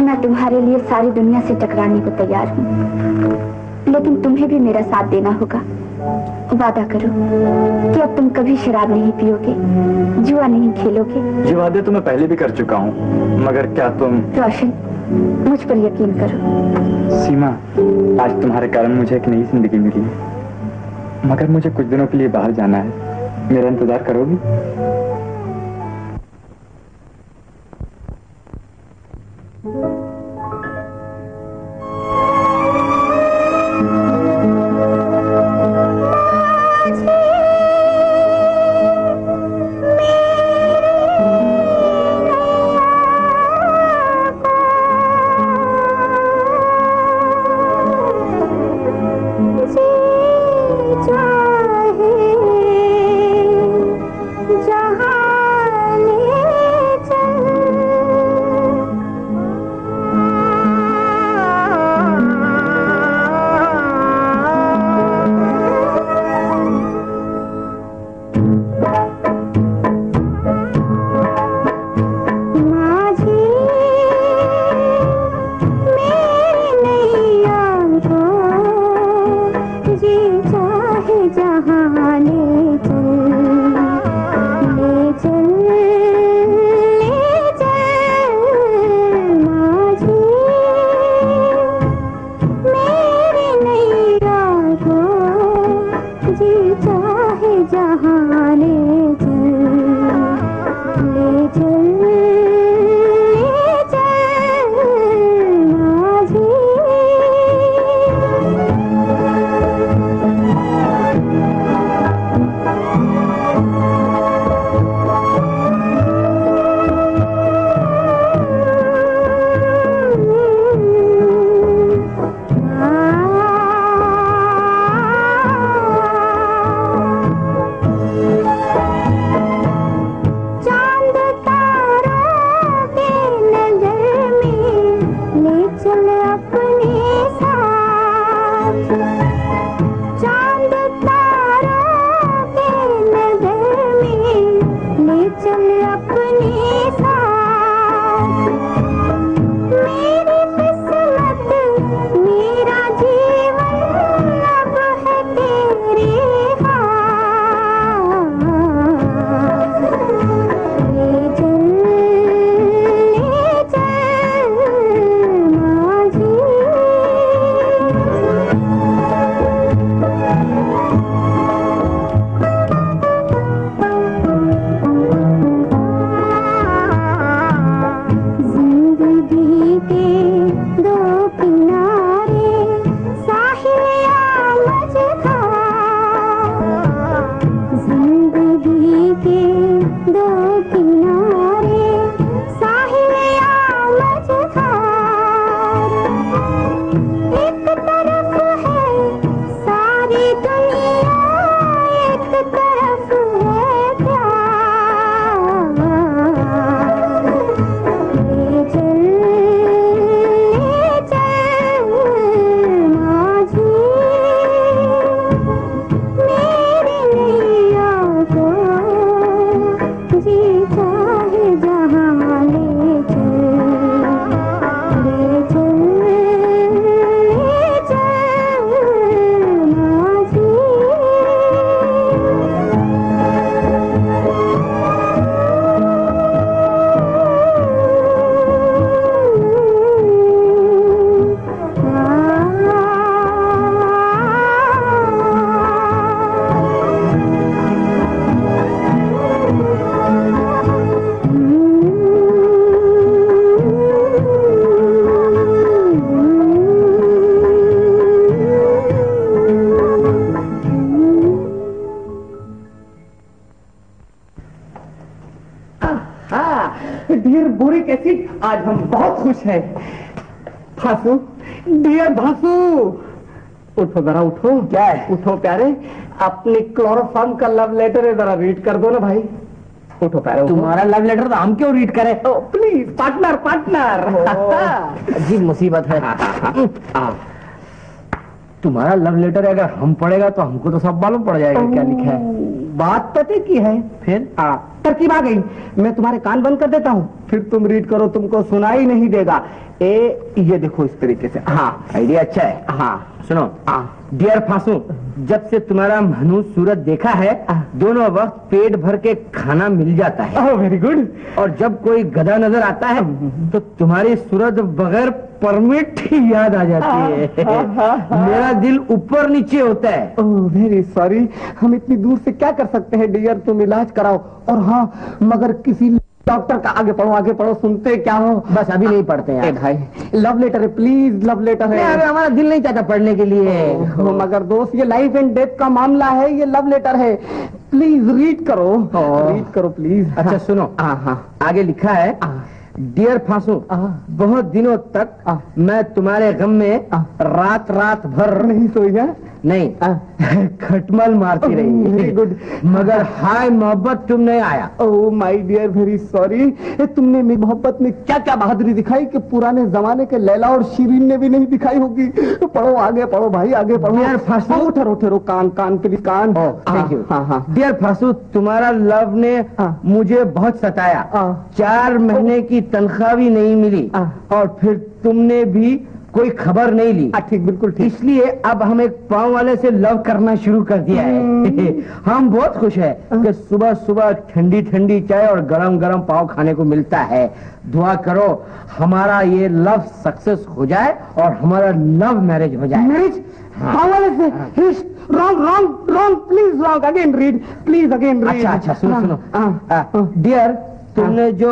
मैं तुम्हारे लिए सारी दुनिया से टकराने को तैयार हूँ, लेकिन तुम्हें भी मेरा साथ देना होगा। वादा करो कि अब तुम कभी शराब नहीं पियोगे, जुआ नहीं खेलोगे। ये वादे तो मैं पहले भी कर चुका हूँ, मगर क्या तुम? रोशन, मुझ पर यकीन करो। सीमा, आज तुम्हारे कारण मुझे एक नई जिंदगी मिली है, मगर मुझे कुछ दिनों के लिए बाहर जाना है। मेरा इंतजार करोगी? बोरिक एसिड, आज हम बहुत खुश हैं। भासु, डियर भासु, उठो जरा, उठो। क्या है? उठो प्यारे, अपनी क्लोरोफॉर्म का लव लेटर है, जरा रीड कर दो ना भाई। उठो प्यारे। तुम्हारा लव लेटर तो हम क्यों रीड करें? Please partner, partner. अजीब मुसीबत है। तुम्हारा लव लेटर अगर हम पढ़ेगा तो हमको तो सब मालूम पड़ जाएगा क्या लिखा है। बात पते की है। फिर तरकीब आ गई, मैं तुम्हारे कान बंद कर देता हूँ, फिर तुम रीड करो, तुमको सुनाई नहीं देगा। ये देखो इस तरीके से। हाँ, आइडिया अच्छा है। हाँ सुनो। डियर फासू, जब से तुम्हारा मनुष्य सूरत देखा है, दोनों वक्त पेट भर के खाना मिल जाता है। Very good. और जब कोई गधा नजर आता है तो तुम्हारी सूरत बगैर परमिट ही याद आ जाती है। मेरा दिल ऊपर नीचे होता है। वेरी सॉरी, हम इतनी दूर से क्या कर सकते हैं डियर, तुम इलाज कराओ। और हाँ, मगर किसी डॉक्टर का आगे पढ़ो, सुनते क्या हो? बस अभी नहीं पढ़ते हैं भाई। लव लेटर है, प्लीज, लव लेटर है। अरे हमारा दिल नहीं चाहता पढ़ने के लिए। मगर दोस्त, ये लाइफ एंड डेथ का मामला है, ये लव लेटर है, प्लीज रीड करो। रीड करो प्लीज। अच्छा सुनो। आगे लिखा है, डियर फासू, बहुत दिनों तक मैं तुम्हारे गम में रात रात भर नहीं सोई है। नहीं, खटमल मारती रही। Very good. मगर हाय मोहब्बत तुम नहीं आया। Oh my dear, very sorry. तुमने मेरी मोहब्बत में क्या क्या बहादुरी दिखाई कि पुराने जमाने के लैला और शिरीन ने भी नहीं दिखाई होगी। पढ़ो, आगे पढ़ो भाई, आगे पढ़ो। डियर फासू, ठहरो, कान प्लीज, कान। Thank you. डियर फासू, तुम्हारा लव ने मुझे बहुत सताया। 4 महीने की तनख्वाह भी नहीं मिली और फिर तुमने भी कोई खबर नहीं ली। ठीक, बिल्कुल ठीक। इसलिए अब हम एक पाँव वाले से लव करना शुरू कर दिया है। हम बहुत खुश है कि सुबह सुबह ठंडी ठंडी चाय और गरम गरम पाव खाने को मिलता है। दुआ करो हमारा ये लव सक्सेस हो जाए और हमारा लव मैरिज हो जाए। मैरिज? पाँव वाले से? Wrong, please wrong, again read, please again read. अच्छा, सुनो। डियर, तुमने जो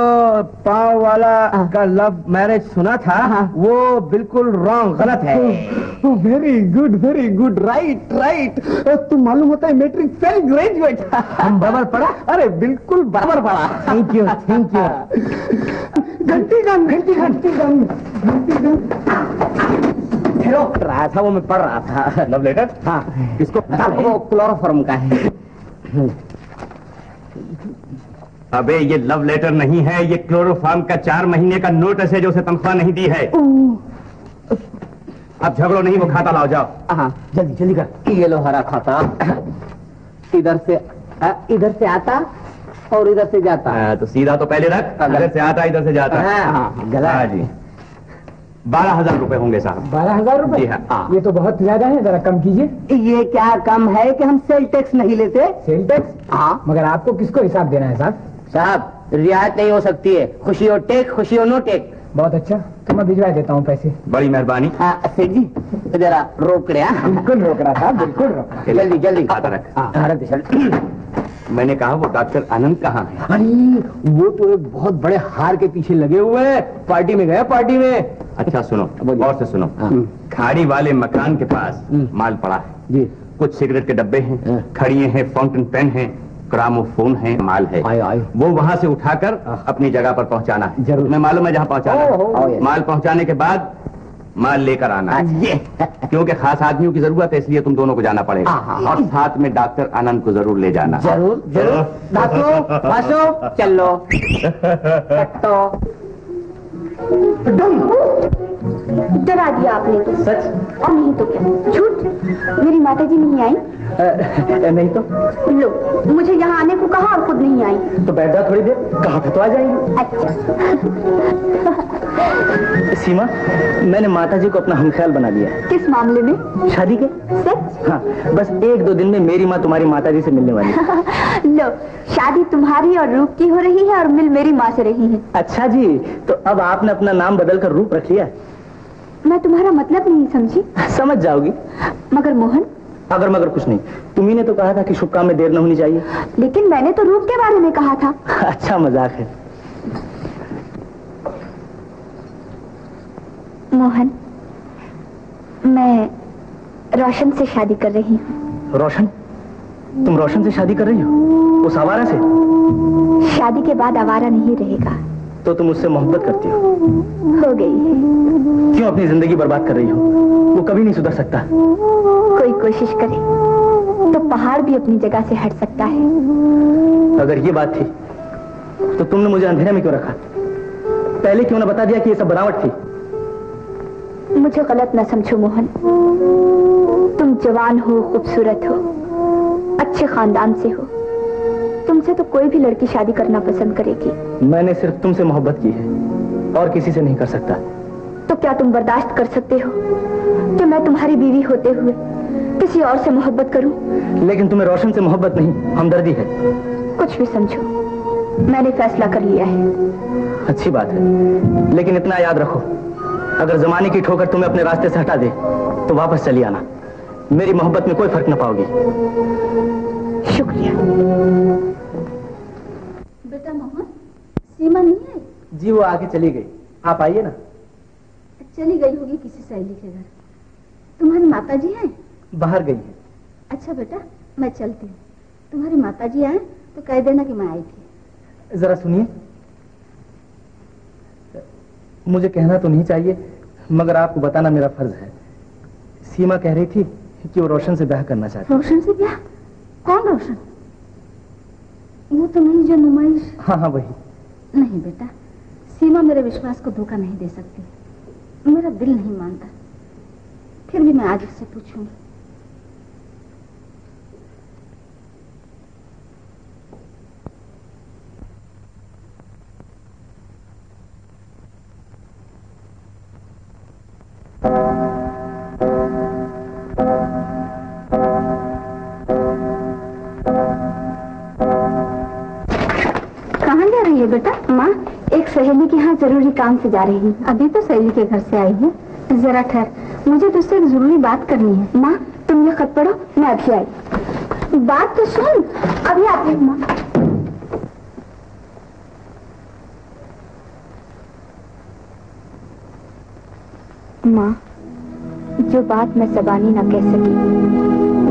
पाँव वाला का लव मैरिज सुना था वो बिल्कुल रॉन्ग, गलत है। Very good, right. तुम मालूम होता है मैट्रिक फेल ग्रेजुएट। हम बराबर पढ़ा? अरे बिल्कुल बराबर पढ़ा। Thank you. घंटी गन। ठहरो, रहा था वो, मैं पढ़ रहा था। Love letter? हाँ, किसको? वो क्लोरोफॉर्म का है। अबे ये लव लेटर नहीं है, ये क्लोरोफॉर्म का 4 महीने का नोटिस है जो उसे तनख्वाह नहीं दी है। अब झगड़ो नहीं, वो खाता लाओ, जाओ। जल्दी कर। ये लो हरा खाता। इधर से आता और इधर से जाता। तो सीधा तो पहले रख, इधर से आता इधर से जाता। हाँ जी। 12,000 रुपए होंगे साहब। 12,000 रुपए? जी हाँ। ये तो बहुत ज्यादा है, जरा कम कीजिए। ये क्या कम है कि हम सेल टैक्स नहीं लेते? Sale tax? हाँ। मगर आपको किसको हिसाब देना है साहब, रियायत नहीं हो सकती है। खुशी हो टेक, खुशी हो नो टेक। बहुत अच्छा, तो मैं भिजवा देता हूँ पैसे। बड़ी मेहरबानी। सेठ जी जरा रोक रहे। बिल्कुल रोक रहा था, बिल्कुल रोक। जल्दी खाता रख। मैंने कहा वो डॉक्टर आनंद कहाँ है? अरे वो तो एक बहुत बड़े हार के पीछे लगे हुए हैं, पार्टी में गए, पार्टी में। अच्छा सुनो, और से सुनो। खाड़ी वाले मकान के पास माल पड़ा है जी। कुछ सिगरेट के डब्बे हैं, खड़िए हैं, फाउंटेन पेन है, ग्रामोफोन है, माल है। वो वहाँ से उठाकर अपनी जगह पर पहुँचाना है। जरूर। मैं मालूम है जहाँ पहुँचाना। माल पहुँचाने के बाद माल लेकर आना है। क्योंकि खास आदमियों की जरूरत है, इसलिए तुम दोनों को जाना पड़ेगा। और साथ में डॉक्टर आनंद को जरूर ले जाना। जरूर। चलो। डरा दिया आपने तो। सच? और नहीं तो क्या झूठ? मेरी माताजी नहीं आई? नहीं तो? लो, मुझे यहाँ आने को कहा और खुद नहीं आई। तो बैठ जाओ थोड़ी देर, कहा था तो आ जाएंगे। अच्छा। सीमा, मैंने माताजी को अपना हमख्याल बना दिया। किस मामले में? शादी के। सच? हाँ, बस 1-2 दिन में मेरी माँ तुम्हारी माताजी से मिलने वाली है। लो, शादी तुम्हारी और रूप की हो रही है और मिल मेरी माँ से रही है। अच्छा जी, तो अब आपने अपना नाम बदलकर रूप रख लिया? मैं तुम्हारा मतलब नहीं समझी। समझ जाओगी। मगर मोहन? अगर मगर कुछ नहीं, तुम्ही ने तो कहा था कि शुभ काम में देर न होनी चाहिए। लेकिन मैंने तो रूप के बारे में कहा था। अच्छा मजाक है। मोहन, मैं रोशन से शादी कर रही हूँ। रोशन? तुम रोशन से शादी कर रही हो? उस आवारा से? शादी के बाद आवारा नहीं रहेगा, तो तुम उससे मोहब्बत करती हो। हो गई है। क्यों अपनी जिंदगी बर्बाद कर रही हो? वो कभी नहीं सुधर सकता। कोई कोशिश करे तो पहाड़ भी अपनी जगह से हट सकता है। अगर ये बात थी तो तुमने मुझे अंधेरे में क्यों रखा? पहले क्यों ना बता दिया कि ये सब बनावट थी? मुझे गलत न समझो मोहन, तुम जवान हो, खूबसूरत हो, अच्छे खानदान से हो, तुमसे तो कोई भी लड़की शादी करना पसंद करेगी। मैंने सिर्फ तुमसे मोहब्बत की है और किसी से नहीं कर सकता। तो क्या तुम बर्दाश्त कर सकते हो कि मैं तुम्हारी बीवी होते हुए किसी और से मोहब्बत करूं? लेकिन तुम्हें रोशन से मोहब्बत नहीं, हमदर्दी है। कुछ भी समझो, मैंने फैसला कर लिया है। अच्छी बात है, लेकिन इतना याद रखो, अगर जमाने की ठोकर तुम्हें अपने रास्ते से हटा दे तो वापस चली आना। मेरी मोहब्बत में कोई फर्क न पाओगी। शुक्रिया। बेटा मोहन, सीमा नहीं है? जी वो आके चली गई, आप आइए ना। चली गई होगी किसी सहेली के घर। तुम्हारी माताजी हैं? बाहर गई है। अच्छा बेटा, मैं चलती हूँ। तुम्हारी माताजी आए तो कह देना कि मैं आई थी। जरा सुनिए, मुझे कहना तो नहीं चाहिए मगर आपको बताना मेरा फर्ज है। सीमा कह रही थी कि वो रोशन से ब्याह करना चाहती है। रोशन से ब्याह? कौन रोशन? वो तो नहीं जो नुमाइश। हाँ हाँ वही। नहीं बेटा, सीमा मेरे विश्वास को धोखा नहीं दे सकती। मेरा दिल नहीं मानता। फिर भी मैं आज उससे पूछूंगी। कहाँ जा रही है बेटा? माँ, एक सहेली के यहाँ जरूरी काम से जा रही हूँ। अभी तो सहेली के घर से आई है। जरा ठहर, मुझे तुझसे एक जरूरी बात करनी है। माँ, तुम ये खत पढ़ो, मैं अभी आई। बात तो सुन, अभी आती हूँ माँ। माँ, जो बात मैं ज़बानी न कह सकी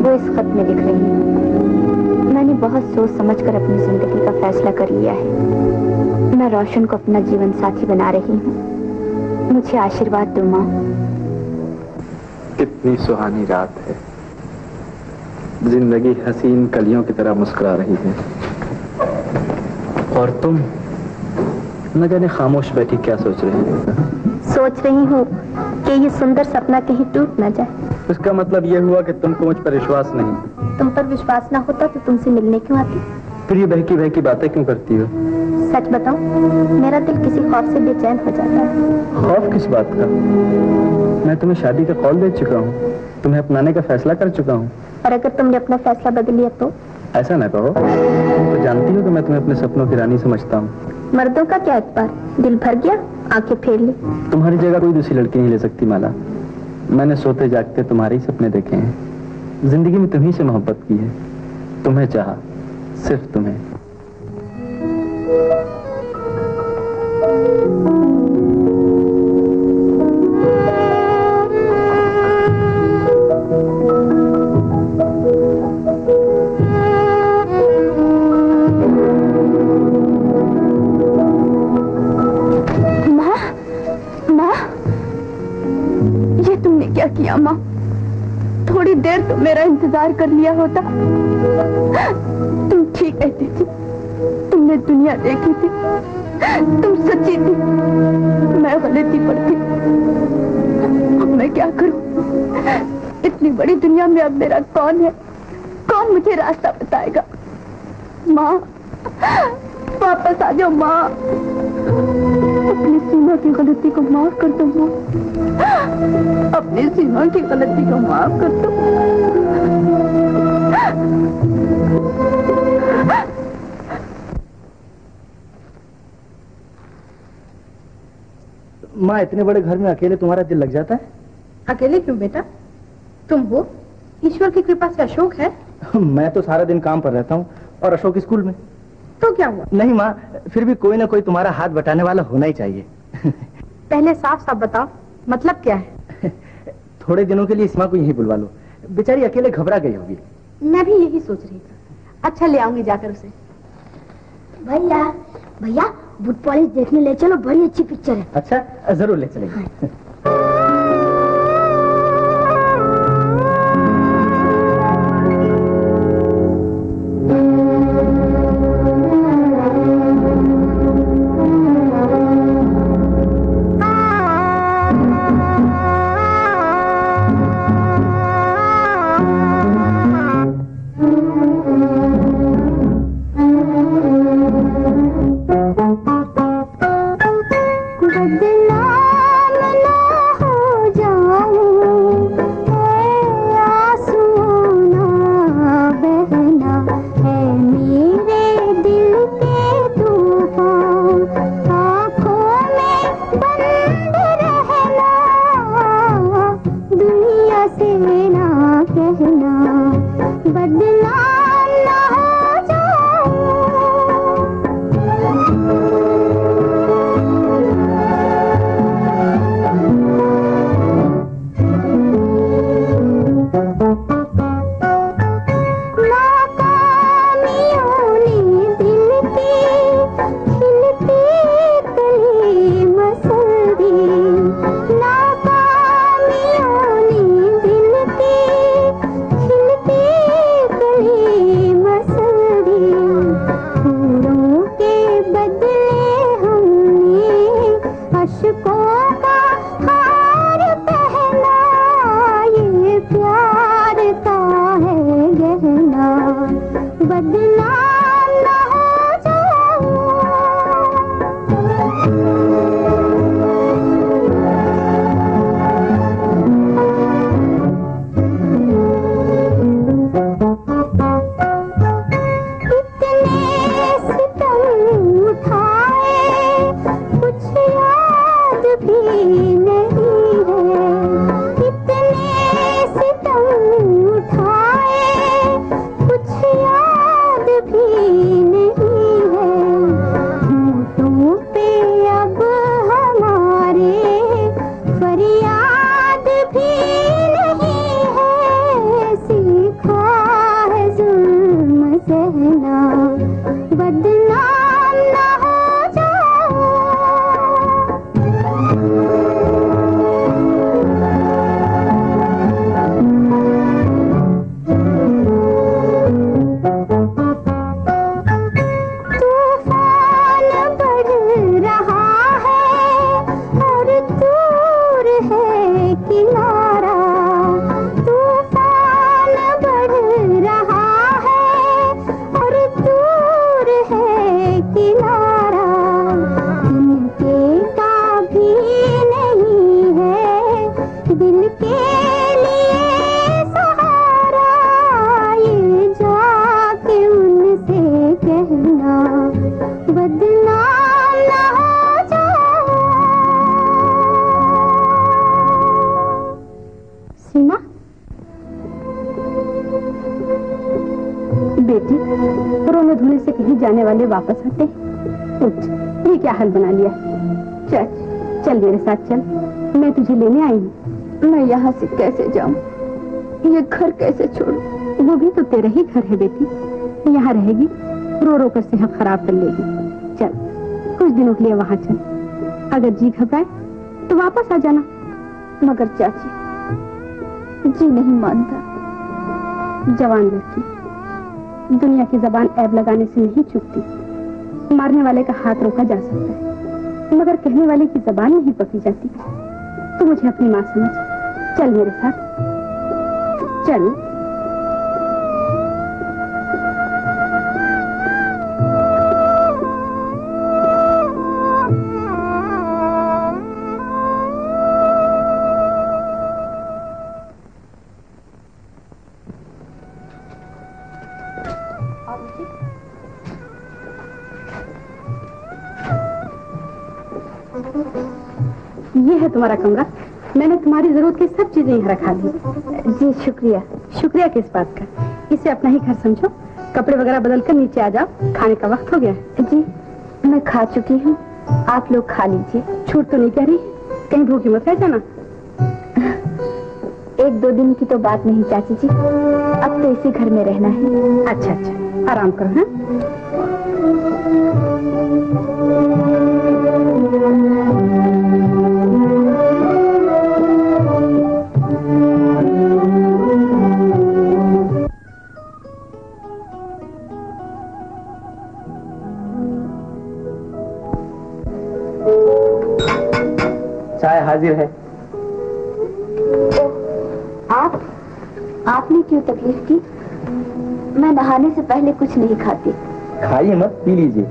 वो इस खत में लिख रही हूँ। मैंने बहुत सोच समझकर अपनी जिंदगी का फैसला कर लिया है। मैं रोशन को अपना जीवन साथी बना रही हूँ। मुझे आशीर्वाद दो माँ। कितनी सुहानी रात है, जिंदगी हसीन कलियों की तरह मुस्कुरा रही है और तुम न जाने खामोश बैठी क्या सोच रही हो? सोच रही हूँ कि ये सुंदर सपना कहीं टूट न जाए। इसका मतलब यह हुआ कि तुमको मुझ पर विश्वास नहीं। तुम पर विश्वास ना होता तो तुमसे मिलने क्यों आती? फिर ये बहकी बहकी बातें क्यों करती हो? सच बताओ, मेरा दिल किसी खौफ से बेचैन हो जाता है। खौफ किस बात का? मैं तुम्हें शादी का कॉल दे चुका हूँ, तुम्हें अपनाने का फैसला कर चुका हूँ। और अगर तुमने अपना फैसला बदल लिया तो? ऐसा न कहो, तो जानती हो कि मैं तुम्हें अपने सपनों की रानी समझता हूँ। मर्दों का क्या एतबार, दिल भर गया आंखें फेर ली। तुम्हारी जगह कोई दूसरी लड़की नहीं ले सकती माला। मैंने सोते जागते तुम्हारे ही सपने देखे हैं। जिंदगी में तुम्ही से मोहब्बत की है, तुम्हें चाहा, सिर्फ तुम्हें। क्या किया माँ? थोड़ी देर तो मेरा इंतजार कर लिया होता। तुम ठीक कहती थी, तुमने दुनिया देखी थी, तुम सच्ची थी, मैं गलती पर थी। अब मैं क्या करूं? इतनी बड़ी दुनिया में अब मेरा कौन है? कौन मुझे रास्ता बताएगा? माँ, वापस आ जाओ माँ। अपनी सीमा की गलती को माफ कर दो माँ। अपनी सीमा की गलती को माफ कर दो। माँ, इतने बड़े घर में अकेले तुम्हारा दिल लग जाता है? अकेले क्यों बेटा? तुम हो, ईश्वर की कृपा से अशोक है। मैं तो सारा दिन काम पर रहता हूँ और अशोक स्कूल में। तो क्या हुआ? नहीं माँ, फिर भी कोई ना कोई तुम्हारा हाथ बटाने वाला होना ही चाहिए। पहले साफ साफ बताओ, मतलब क्या है? थोड़े दिनों के लिए सीमा को यहीं बुलवा लो, बेचारी अकेले घबरा गई होगी। मैं भी यही सोच रही थी। अच्छा, ले आऊंगी जाकर उसे। भैया, भैया बुट पॉलिश देखने ले चलो, बड़ी अच्छी पिक्चर है। अच्छा, जरूर ले चलेंगे। जाने वाले वापस आते। उठ, ये क्या हाल बना लिया। चल चल मेरे साथ चल, मैं तुझे लेने आई हूँ। मैं यहाँ से कैसे जाऊँ, ये घर कैसे छोड़ूं? वो भी तो तेरा ही घर है बेटी, यहाँ रहेगी, रो रो कर सेहत खराब कर लेगी। चल कुछ दिनों के लिए वहाँ चल, अगर जी घबराए तो वापस आ जाना। मगर चाची जी नहीं मानता। जवान लड़की, दुनिया की जबान ऐब लगाने से नहीं चुकती। मारने वाले का हाथ रोका जा सकता है, मगर कहने वाले की जबान नहीं पकड़ी जाती। तू मुझे अपनी माँ समझ, चल मेरे साथ चल। ये है तुम्हारा कमरा, मैंने तुम्हारी जरूरत की सब चीजें यहाँ रखा दी। जी शुक्रिया। शुक्रिया किस बात का, इसे अपना ही घर समझो। कपड़े वगैरह बदल कर नीचे आ जाओ, खाने का वक्त हो गया। जी मैं खा चुकी हूँ, आप लोग खा लीजिए। छूट तो नहीं कह रही, कहीं भूखी मत रह जाना। 1-2 दिन की तो बात नहीं चाची जी, अब तो इसी घर में रहना है। अच्छा अच्छा, आराम करो। हाँ चाय हाजिर है। आपने क्यों तकलीफ की? मैं नहाने से पहले कुछ नहीं खाती। खाइए मत, पी लीजिए।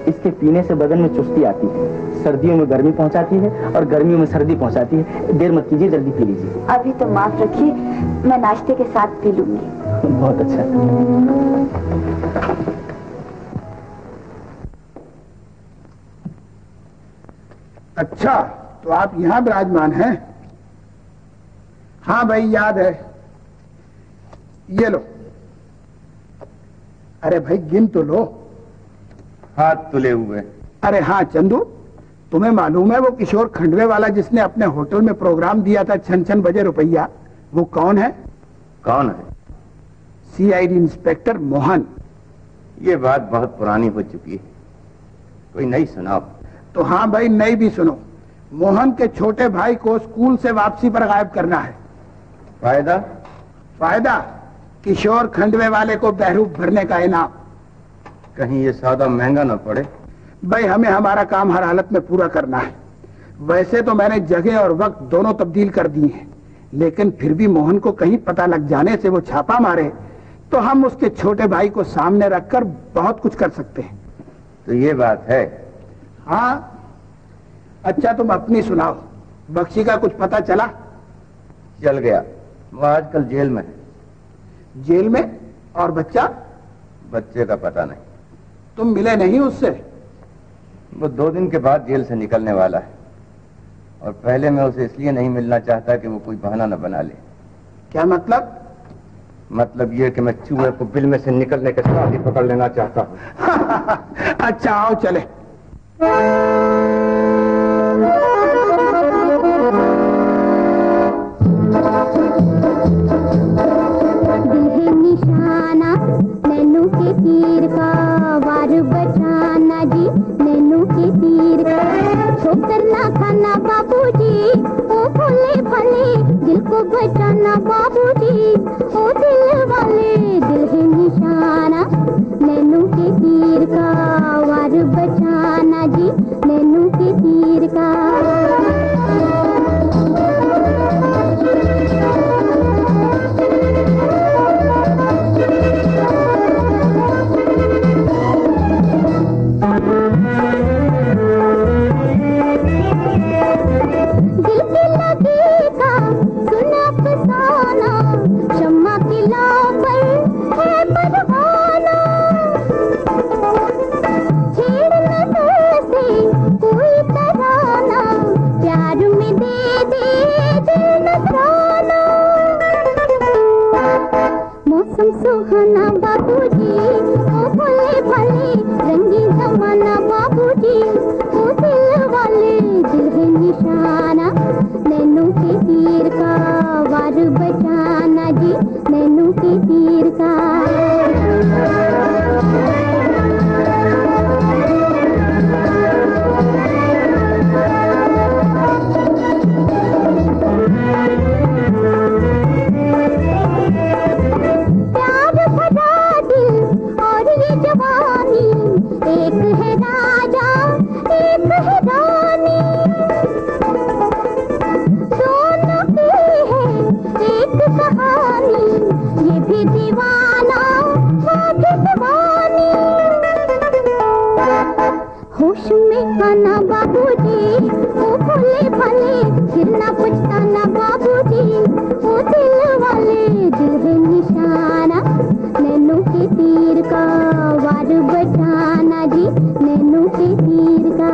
इसके पीने से बदन में चुस्ती आती है, सर्दियों में गर्मी पहुंचाती है और गर्मियों में सर्दी पहुंचाती है। देर मत कीजिए, जल्दी पी लीजिए। अभी तो माफ रखिए, मैं नाश्ते के साथ पी लूंगी। बहुत अच्छा। अच्छा, तो आप यहाँ विराजमान हैं? हाँ भाई, याद है। ये लो। अरे भाई, गिन तो लो। हाथ तुले हुए। अरे हाँ चंदू, तुम्हें मालूम है वो किशोर खंडवे वाला जिसने अपने होटल में प्रोग्राम दिया था 6 बजे रुपया, वो कौन है? कौन है? CID inspector Mohan. ये बात बहुत पुरानी हो चुकी है, कोई नई सुनाओ। तो हाँ भाई, नई भी सुनो। मोहन के छोटे भाई को स्कूल से वापसी पर गायब करना है। फायदा? फायदा किशोर खंडवे वाले को बहरूप भरने का इनाम। कहीं ये सौदा महंगा न पड़े? भाई, हमें हमारा काम हर हालत में पूरा करना है। वैसे तो मैंने जगह और वक्त दोनों तब्दील कर दिए हैं, लेकिन फिर भी मोहन को कहीं पता लग जाने से वो छापा मारे तो हम उसके छोटे भाई को सामने रखकर बहुत कुछ कर सकते हैं। तो ये बात है? हाँ। अच्छा, तुम अपनी सुनाओ। बख्शी का कुछ पता चला? चल गया, वो आजकल जेल में है। जेल में? और बच्चा? बच्चे का पता नहीं। तुम मिले नहीं उससे? वो 2 दिन के बाद जेल से निकलने वाला है, और पहले मैं उसे इसलिए नहीं मिलना चाहता कि वो कोई बहाना न बना ले। क्या मतलब? मतलब ये कि मैं चूहे को बिल में से निकलने के साथ ही पकड़ लेना चाहता हूँ। अच्छा, आओ चले। निशाना नैनू के तीर का, वार बचाना जी नैनू के तीर का। ठोकर ना खाना बाबूजी, ओ भोले भले दिल को बचाना बाबूजी, ओ दिल वाले। दिल है निशाना नैनू के तीर का, वार बचाना जी नैनू के तीर का। सुहाना बाबूजी, ओ भोले भले रंगी जमाना बाबूजी, ओ दिल वाले। दिल है निशाना नैनू के तीर का, वार बचाना जी नैनू के तीर का। एक है राजा, एक है रानी, दोनों की है एक कहानी। ये भी दीवाना, वो भी दीवानी। होश में आना बाबूजी, ओ भोले भले फिर ना पछताना बाबूजी, ओ दिल वाले। दिल है निशाना नैनू के तीर का, वार बचाना जी नैनू के तीर का।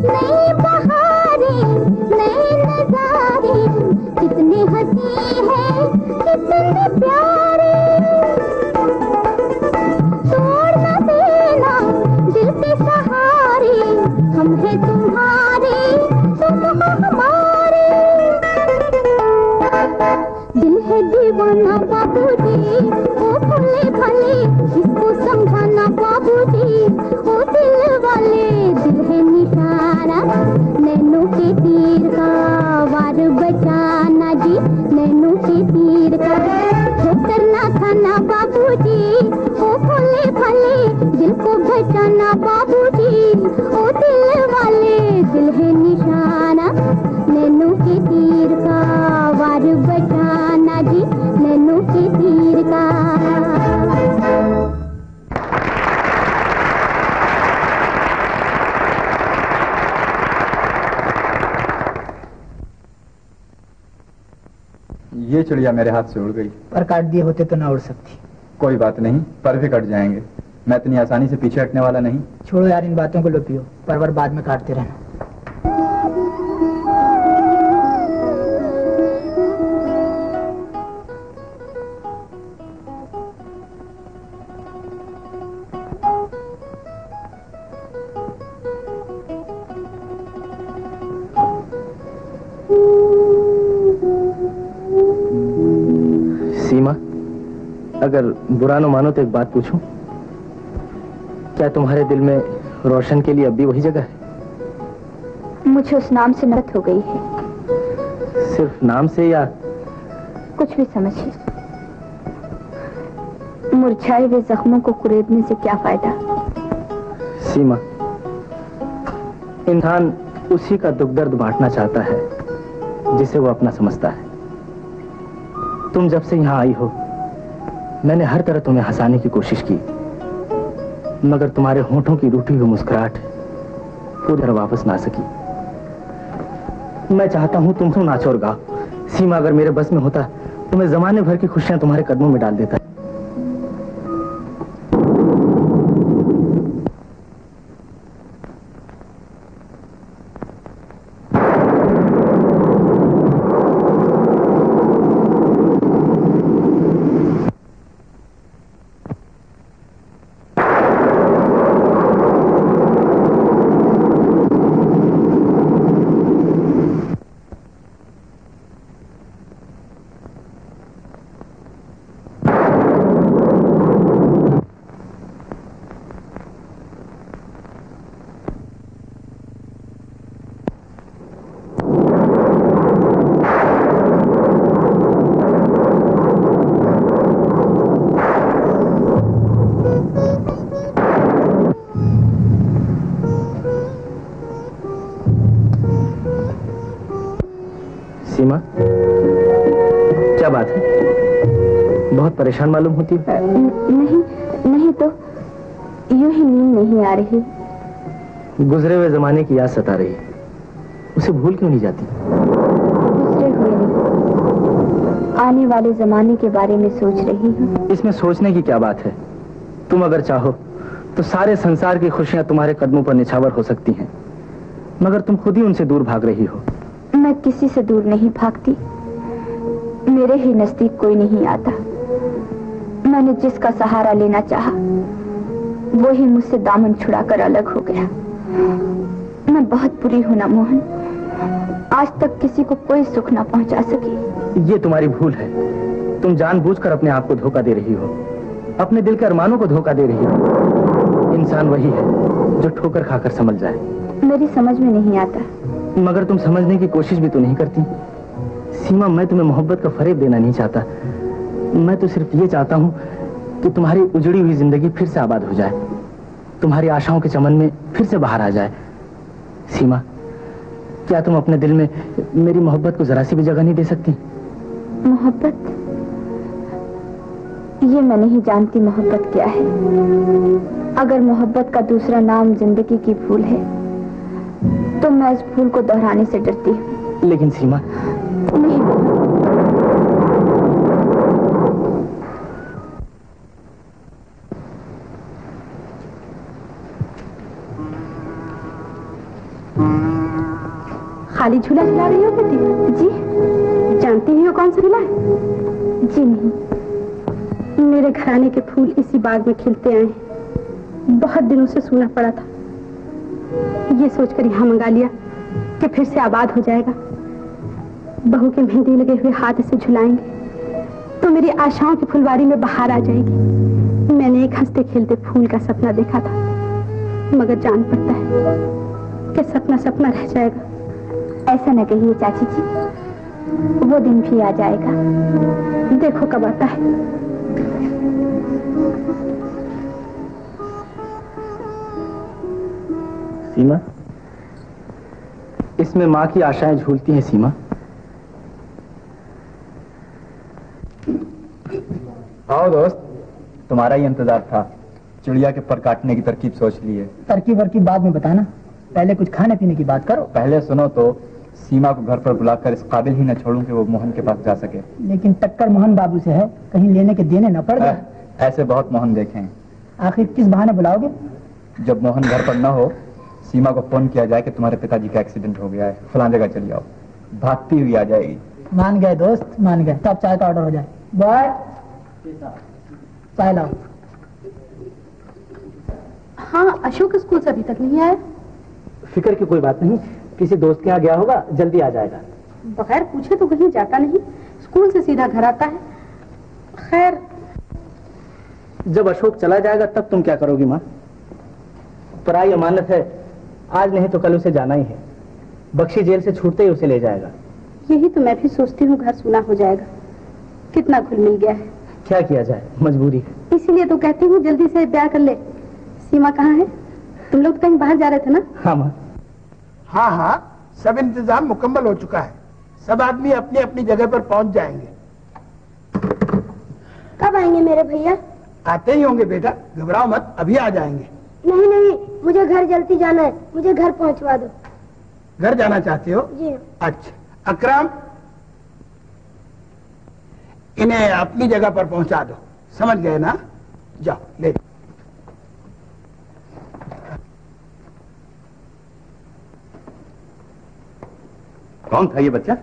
नई बहारें बचाना बाबूजी, ओ दिल वाले दिल है निशाना, नैनों के तीर का वार बचाना जी, नैनों के तीर का। ये चिड़िया मेरे हाथ से उड़ गई। पर काट दिए होते तो ना उड़ सकती। कोई बात नहीं, पर भी कट जाएंगे। मैं इतनी आसानी से पीछे हटने वाला नहीं। छोड़ो यार इन बातों को, लो पियो, परवर बाद में काटते रहना। सीमा, अगर बुरा न मानो तो एक बात पूछूं? क्या तुम्हारे दिल में रोशन के लिए अब भी वही जगह है? मुझे उस नाम से नफरत हो गई है। सिर्फ नाम से या कुछ भी समझिए। मुरझाए हुए जख्मों को कुरेदने से क्या फायदा? सीमा, इंसान उसी का दुख दर्द बांटना चाहता है जिसे वो अपना समझता है। तुम जब से यहां आई हो, मैंने हर तरह तुम्हें हंसाने की कोशिश की, मगर तुम्हारे होंठों की रूठी हुई मुस्कुराहट पूरी तरह वापस ना सकी। मैं चाहता हूं तुम नाचो और गाओ। सीमा, अगर मेरे बस में होता तो मैं जमाने भर की खुशियां तुम्हारे कदमों में डाल देता। सीमा, क्या बात है? बहुत परेशान मालूम होती है। नहीं तो यूं ही नींद नहीं आ रही। गुजरे हुए जमाने की याद सता रही, उसे भूल क्यों नहीं जाती? गुजरे हुए नहीं, आने वाले जमाने के बारे में सोच रही हूँ। इसमें सोचने की क्या बात है? तुम अगर चाहो तो सारे संसार की खुशियां तुम्हारे कदमों पर निछावर हो सकती हैं, मगर तुम खुद ही उनसे दूर भाग रही हो। मैं किसी से दूर नहीं भागती, मेरे ही नजदीक कोई नहीं आता। मैंने जिसका सहारा लेना चाहा, वो ही मुझसे दामन छुड़ाकर अलग हो गया। मैं बहुत बुरी हूं ना मोहन, आज तक किसी को कोई सुख ना पहुंचा सकी। ये तुम्हारी भूल है। तुम जानबूझकर अपने आप को धोखा दे रही हो, अपने दिल के अरमानों को धोखा दे रही हो। इंसान वही है जो ठोकर खाकर समझ जाए। मेरी समझ में नहीं आता। मगर तुम समझने की कोशिश भी तो नहीं करती। सीमा, मैं तुम्हें मोहब्बत का फरेब देना नहीं चाहता। मैं तो सिर्फ ये चाहता हूँ कि तुम्हारी उजड़ी हुई जिंदगी फिर से आबाद हो जाए, तुम्हारी आशाओं के चमन में फिर से बाहर आ जाए। सीमा, क्या तुम अपने दिल में मेरी मोहब्बत को जरा सी भी जगह नहीं दे सकती? मोहब्बत? ये मैं नहीं जानती मोहब्बत क्या है। अगर मोहब्बत का दूसरा नाम जिंदगी की भूल है तो मैं इस भूल को दोहराने से डरती हूँ। लेकिन सीमा, नहीं। खाली झूला खिला रही हो बेटी? जी। जानती ही हो कौन सा झूला है? जी नहीं। मेरे घराने के फूल इसी बाग में खिलते आए हैं। बहुत दिनों से सुना पड़ा था, ये सोचकर यहाँ मंगा लिया कि फिर से आबाद हो जाएगा। बहू के मेहंदी लगे हुए हाथ इसे झुलाएंगे तो मेरी आशाओं की फुलवारी में बहार आ जाएगी। मैंने एक हंसते खेलते फूल का सपना देखा था, मगर जान पड़ता है कि सपना सपना रह जाएगा। ऐसा न कहिए चाची जी, वो दिन भी आ जाएगा। देखो कब आता है। सीमा, इसमें माँ की आशाएं झूलती हैं सीमा। आओ दोस्त, तुम्हारा ही इंतजार था। चिड़िया के पर काटने की तरकीब सोच ली है। तरकीब वरकीब बाद में बताना, पहले कुछ खाने पीने की बात करो। पहले सुनो तो, सीमा को घर पर बुलाकर इस काबिल ही न छोड़ूं कि वो मोहन के पास जा सके। लेकिन टक्कर मोहन बाबू से है, कहीं लेने के देने न पड़ जाए। ऐसे बहुत मोहन देखे हैं। आखिर किस बहाने बुलाओगे? जब मोहन घर पर न हो, सीमा को फोन किया जाए कि तुम्हारे पिताजी का एक्सीडेंट हो गया है, फलां जगह चली आओ। भागती हुई आ जाएगी। मान गए दोस्त, मान गए। तब चाय का ऑर्डर हो जाए। बॉय, चाय लाओ। हाँ, अशोक स्कूल से अभी तक नहीं आया। फिक्र की कोई बात नहीं, किसी दोस्त के यहाँ गया होगा, जल्दी आ जाएगा। बगैर पूछे तो कहीं जाता नहीं, स्कूल से सीधा घर आता है। खैर, जब अशोक चला जाएगा तब तुम क्या करोगी माँ? पराई अमानत है, आज नहीं तो कल उसे जाना ही है। बख्शी जेल से छूटते ही उसे ले जाएगा। यही तो मैं भी सोचती हूँ, घर सुना हो जाएगा। कितना घुल मिल गया है। क्या किया जाए, मजबूरी है। इसीलिए तो कहती हूँ जल्दी से ब्याह कर ले। सीमा कहाँ है? तुम लोग कहीं बाहर जा रहे थे ना? हाँ माँ। हाँ हाँ, सब इंतजाम मुकम्मल हो चुका है। सब आदमी अपनी अपनी जगह पर पहुंच जाएंगे। कब आएंगे मेरे भैया? आते ही होंगे बेटा, घबराओ मत, अभी आ जाएंगे। नहीं नहीं, मुझे घर जल्दी जाना है, मुझे घर पहुंचवा दो। घर जाना चाहते हो? जी। अच्छा, अकरम, इन्हें अपनी जगह पर पहुंचा दो। समझ गए ना? जाओ ले। कौन था ये बच्चा?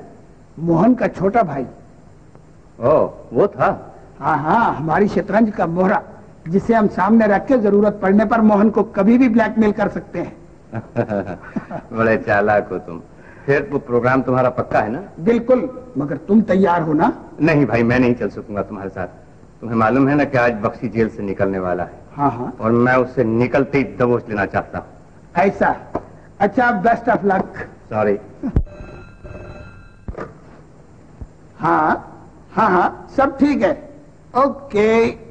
मोहन का छोटा भाई। ओ, वो था? हाँ हाँ, हमारी शतरंज का मोहरा, जिसे हम सामने रख के जरूरत पड़ने पर मोहन को कभी भी ब्लैकमेल कर सकते हैं। बड़े चालाक हो तुम। फिर वो प्रोग्राम तुम्हारा पक्का है ना? बिल्कुल, मगर तुम तैयार हो ना? नहीं भाई, मैं नहीं चल सकूंगा तुम्हारे साथ। तुम्हें मालूम है ना कि आज बख्शी जेल से निकलने वाला है। हाँ हाँ। और मैं उससे निकलते ही दबोच लेना चाहता हूँ। ऐसा? अच्छा, बेस्ट ऑफ लक। सॉरी। हाँ हाँ हाँ, सब ठीक है। ओके।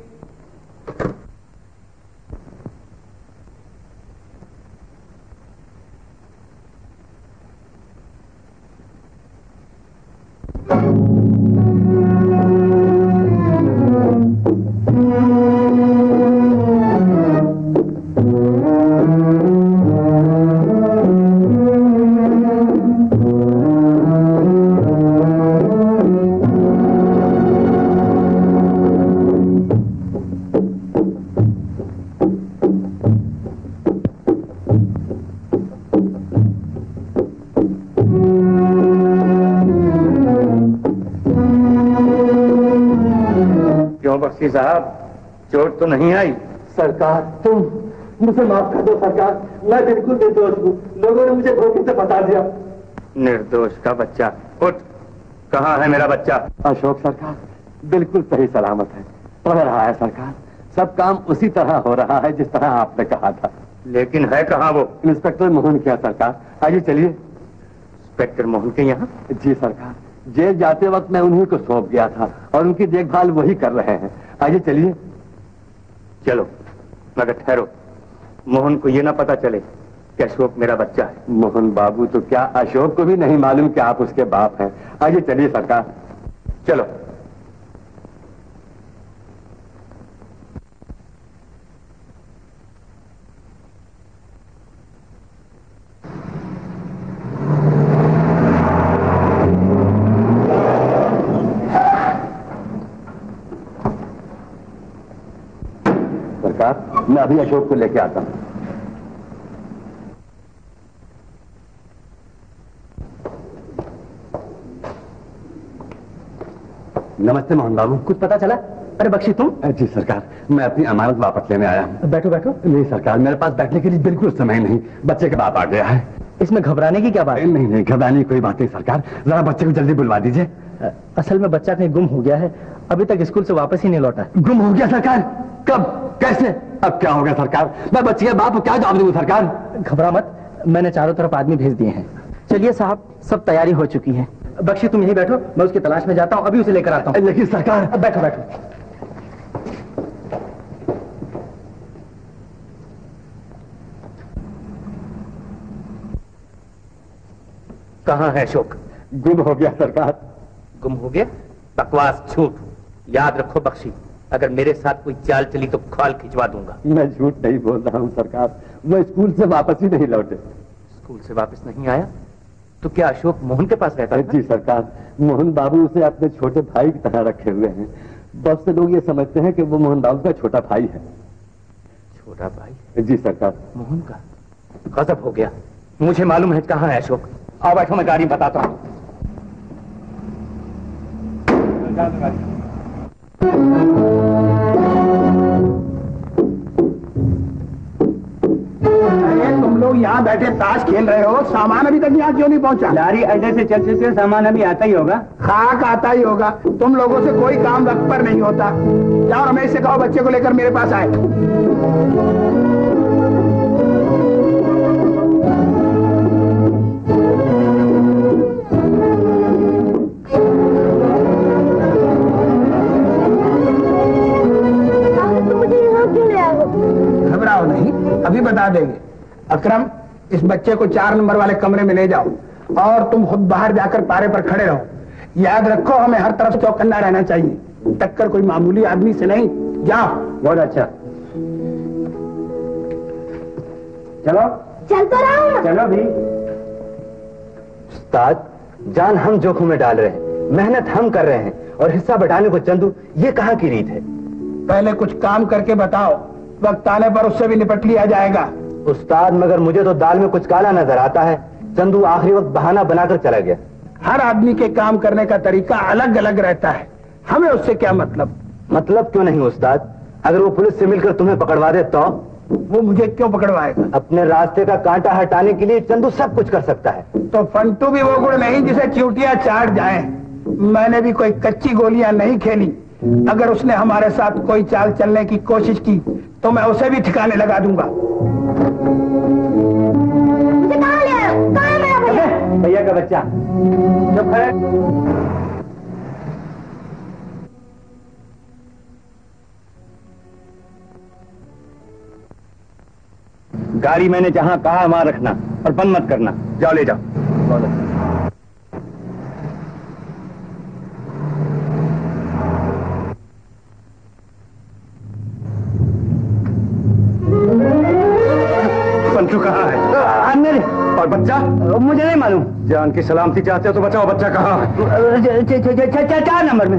बख्शी साहब, चोट तो नहीं आई? सरकार, तुम मुझे माफ कर दो सरकार, मैं बिल्कुल निर्दोष हूँ। लोगों ने मुझे धोखे से बता दिया। निर्दोष का बच्चा? उठ, कहाँ है मेरा बच्चा? अशोक सरकार, बिल्कुल सही सलामत है, पढ़ रहा है सरकार। सब काम उसी तरह हो रहा है जिस तरह आपने कहा था। लेकिन है कहाँ वो? इंस्पेक्टर मोहन क्या सरकार? आइए चलिए। इंस्पेक्टर मोहन के यहाँ? जी सरकार, जेल जाते वक्त मैं उन्हीं को सौंप गया था और उनकी देखभाल वही कर रहे हैं। आइए चलिए। चलो, मगर ठहरो, मोहन को ये ना पता चले कि अशोक मेरा बच्चा है। मोहन बाबू तो क्या अशोक को भी नहीं मालूम कि आप उसके बाप हैं। आइए चलिए सरकार। चलो। मैं अभी अशोक को लेके आता हूं। नमस्ते मोहन बाबू। कुछ पता चला? अरे बख्शी तुम? जी सरकार, मैं अपनी अमानत वापस लेने आया हूँ। बैठो बैठो। नहीं सरकार, मेरे पास बैठने के लिए बिल्कुल समय नहीं, बच्चे का बाप आ गया है। इसमें घबराने की क्या बात है? नहीं नहीं, घबराने की कोई बात नहीं सरकार, जरा बच्चे को जल्दी बुलवा दीजिए। असल में बच्चा कहीं गुम हो गया है, अभी तक स्कूल से वापस ही नहीं लौटा। गुम हो गया सरकार? कब, कैसे? अब क्या हो गया सरकार? मैं बच्चे के बाप को क्या जवाब दूं सरकार? घबरा मत, मैंने चारों तरफ आदमी भेज दिए हैं। चलिए साहब, सब तैयारी हो चुकी है। बख्शी तुम यहीं बैठो, मैं उसकी तलाश में जाता हूँ, अभी उसे लेकर आता हूँ। लेकिन सरकार। बैठो बैठो। कहाँ है अशोक? गुम हो गया सरकार। गुम हो गया? बकवास, झूठ। याद रखो बख्शी, अगर मेरे साथ कोई चाल चली तो खाल खिंचवा दूंगा। मैं झूठ नहीं बोल रहा हूँ सरकार, वो स्कूल से वापस ही नहीं लौटे। स्कूल से वापस नहीं आया? तो क्या अशोक मोहन के पास रहता है? जी सरकार, मोहन बाबू उसे अपने छोटे भाई की तरह रखे हुए हैं। बहुत से लोग ये समझते हैं कि वो मोहन बाबू का छोटा भाई है। छोटा भाई? जी सरकार। मोहन का? गजब हो गया। मुझे मालूम है कहाँ है अशोक। आओ बैठो, मैं गाड़ी बताता हूँ। अरे तुम लोग यहाँ बैठे ताश खेल रहे हो, सामान अभी तक यहाँ क्यों नहीं पहुँचा? लारी अड्डे से चलते से सामान अभी आता ही होगा। खाक आता ही होगा। तुम लोगों से कोई काम वक्त पर नहीं होता। जाओ रमेश से कहो बच्चे को लेकर मेरे पास आए। घबराओ नहीं, अभी बता देंगे। अकरम, इस बच्चे को 4 नंबर वाले कमरे में ले जाओ और तुम खुद बाहर जाकर पारे पर खड़े रहो। याद रखो, हमें हर तरफ चौकन्ना रहना चाहिए। टक्कर कोई मामूली आदमी से नहीं। जाओ। बहुत अच्छा, चलो। चल तो रहा हूँ। चलो भी। उस्ताद, जान हम जोखिम में डाल रहे हैं, मेहनत हम कर रहे हैं और हिस्सा बटाने को चंदू, ये कहाँ की रीत है? पहले कुछ काम करके बताओ, वक्त आने पर उससे भी निपट लिया जाएगा। उस्ताद, मगर मुझे तो दाल में कुछ काला नजर आता है। चंदू आखिरी वक्त बहाना बनाकर चला गया। हर आदमी के काम करने का तरीका अलग अलग रहता है, हमें उससे क्या मतलब? मतलब क्यों नहीं उस्ताद, अगर वो पुलिस से मिलकर तुम्हें पकड़वा दे तो? वो मुझे क्यों पकड़वाएगा? अपने रास्ते का कांटा हटाने के लिए चंदू सब कुछ कर सकता है। तो फंटू भी वो गुण नहीं जिसे चींटियां चाट जाएं। मैंने भी कोई कच्ची गोलियां नहीं खेली। अगर उसने हमारे साथ कोई चाल चलने की कोशिश की तो मैं उसे भी ठिकाने लगा दूंगा। मुझे कहाँ ले आए हो? कहाँ है मेरा भैया? भैया का बच्चा चुप है। गाड़ी मैंने जहां कहा वहां रखना और बंद मत करना। जाओ, ले जाओ। पंचू कहाँ है? अंदर। और बच्चा? मुझे नहीं मालूम। जान की सलामती चाहते हो तो बचाओ, बच्चा कहाँ है? 4 नंबर में।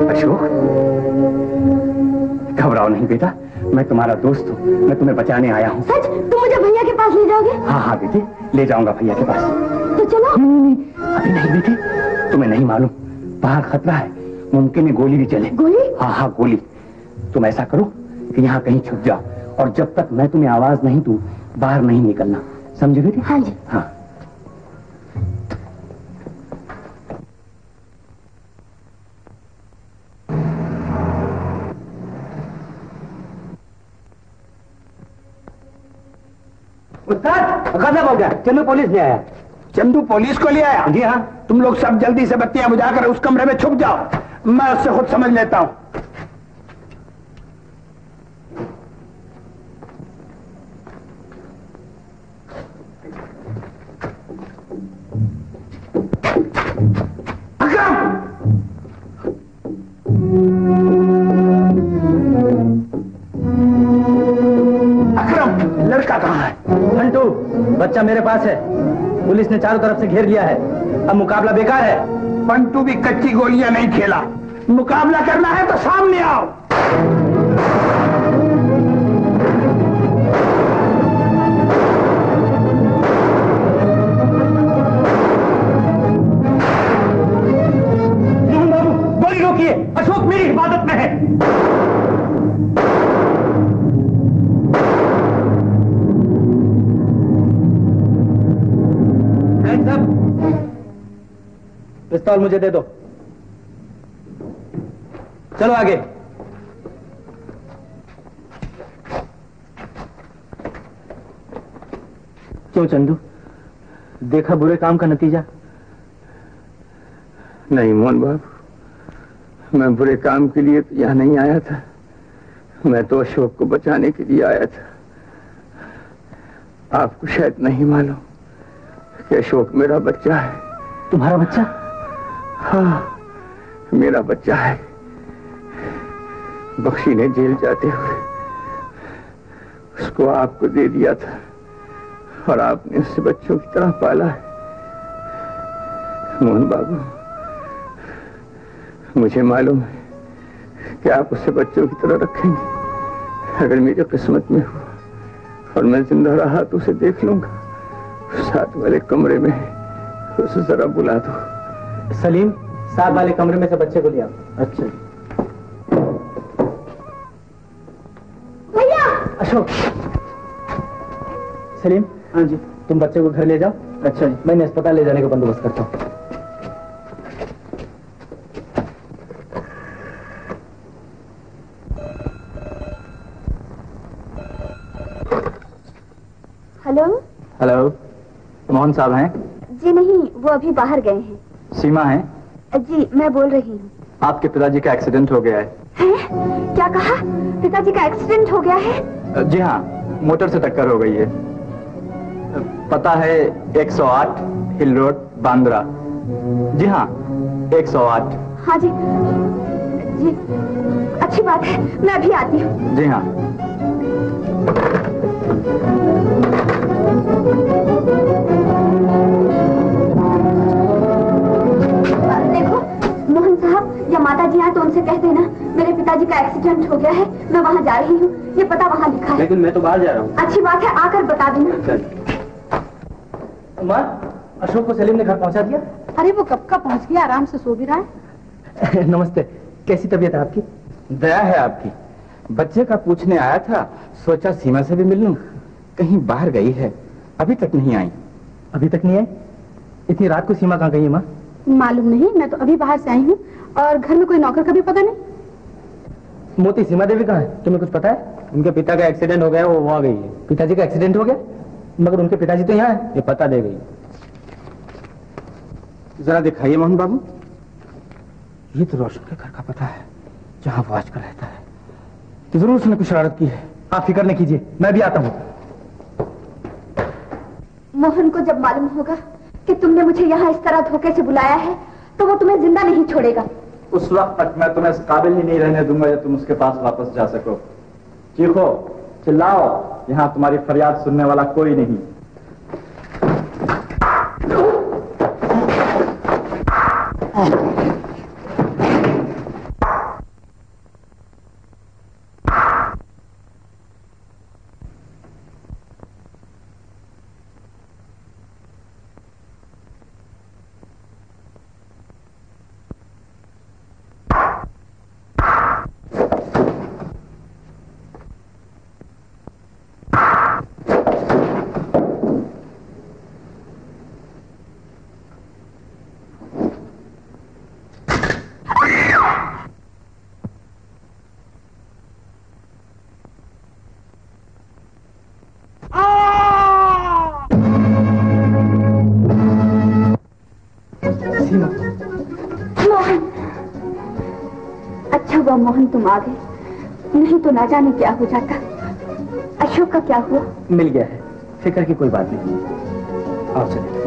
अशोक, घबराओ नहीं बेटा, मैं तुम्हारा दोस्त हूँ, मैं तुम्हें बचाने आया हूँ। सच? तुम मुझे भैया के पास ले जाओगे? हाँ हाँ बेटे, ले जाऊंगा भैया के पास। तो चलो। नहीं, अभी नहीं बेटे, तुम्हें नहीं मालूम, बाहर खतरा है, मुमकिन है गोली भी चले। गोली? हाँ हाँ गोली। तुम ऐसा करो कि यहाँ कहीं छुप जाओ और जब तक मैं तुम्हें आवाज नहीं दूं बाहर नहीं निकलना, समझे बेटे? हाँ जी। हाँ। उस्ताद, गजब हो गया, चंदू पुलिस ले आया। चंदू पुलिस को ले आया? जी हाँ। तुम लोग सब जल्दी से बत्तियां बुझाकर उस कमरे में छुप जाओ, मैं उससे खुद समझ लेता हूँ। अकरम, लड़का कहाँ है? घंटू, बच्चा मेरे पास है, पुलिस ने चारों तरफ से घेर लिया है, अब मुकाबला बेकार है। पंटू भी कच्ची गोलियां नहीं खेला, मुकाबला करना है तो सामने आओ। मोहन बाबू, गोली रोकिए, अशोक मेरी हिफाजत में है। पिस्तौल मुझे दे दो। चलो आगे। क्यों चंदू, देखा बुरे काम का नतीजा? नहीं मोहन बाबू, मैं बुरे काम के लिए तो यहाँ नहीं आया था। मैं तो अशोक को बचाने के लिए आया था। आपको शायद नहीं मालूम कि अशोक मेरा बच्चा है। तुम्हारा बच्चा? हाँ, मेरा बच्चा है। बख्शी ने जेल जाते हुए उसको आपको दे दिया था और आपने उसे बच्चों की तरह पाला है। मोहन बाबू, मुझे मालूम है कि आप उसे बच्चों की तरह रखेंगे। अगर मेरी किस्मत में हुआ और मैं जिंदा रहा तो उसे देख लूंगा। साथ वाले कमरे में उसे जरा बुला दो। सलीम, साथ वाले कमरे में से बच्चे को लिया। अच्छा भैया। अशोक। सलीम। हाँ जी। तुम बच्चे को घर ले जाओ। अच्छा जी। मैं अस्पताल ले जाने का बंदोबस्त करता हूँ। हेलो। हेलो, मोहन साहब हैं? जी नहीं, वो अभी बाहर गए हैं। सीमा है? जी, मैं बोल रही हूँ। आपके पिताजी का एक्सीडेंट हो गया है। हैं? क्या कहा? पिताजी का एक्सीडेंट हो गया है? जी हाँ, मोटर से टक्कर हो गई है। पता है 108 हिल रोड, बांद्रा। जी हाँ, 108। हाँ जी। जी, अच्छी बात है, मैं अभी आती हूँ। जी हाँ। देखो मोहन साहब, या माता जी आए तो उनसे कह देना मेरे पिताजी का एक्सीडेंट हो गया है, मैं वहाँ जा रही हूँ। ये पता वहाँ लिखा है। लेकिन मैं तो बाहर जा रहा हूँ। अच्छी बात है, आकर बता देना। माँ, अशोक को सलीम ने घर पहुँचा दिया? अरे वो कब का पहुँच गया, आराम से सो भी रहा है। नमस्ते, कैसी तबीयत है आपकी? दया है आपकी। बच्चे का पूछने आया था, सोचा सीमा से भी मिल लूं। कहीं बाहर गई है, अभी तक नहीं आई। अभी तक नहीं आई? इतनी रात को सीमा कहाँ गई है माँ? मालूम नहीं, मैं तो अभी बाहर से आई हूँ और घर में कोई नौकर का भी पता नहीं। मोती, सीमा देवी कहाँ है, तुम्हें कुछ पता है? उनके पिता का एक्सीडेंट हो गया, वो वहाँ गई है। पिताजी का एक्सीडेंट हो गया? मगर उनके पिताजी तो यहाँ है। ये पता दे गई। जरा दिखाइए मोहन बाबू। ये तो रोशन के घर का पता है, जहाँ वो आजकल रहता है। तो जरूर उसने कुछ शरारत की है। आप फिक्र न कीजिए, मैं भी आता हूँ। मोहन को जब मालूम होगा कि तुमने मुझे यहाँ इस तरह धोखे से बुलाया है तो वो तुम्हें जिंदा नहीं छोड़ेगा। उस वक्त तक मैं तुम्हें इस काबिल ही नहीं रहने दूंगा जब तुम उसके पास वापस जा सको। चीखो, चिल्लाओ, यहाँ तुम्हारी फरियाद सुनने वाला कोई नहीं। मोहन तुम आ गए, नहीं तो ना जाने क्या हो जाता। अशोक का क्या हुआ? मिल गया है, फिक्र की कोई बात नहीं। आओ चलिए।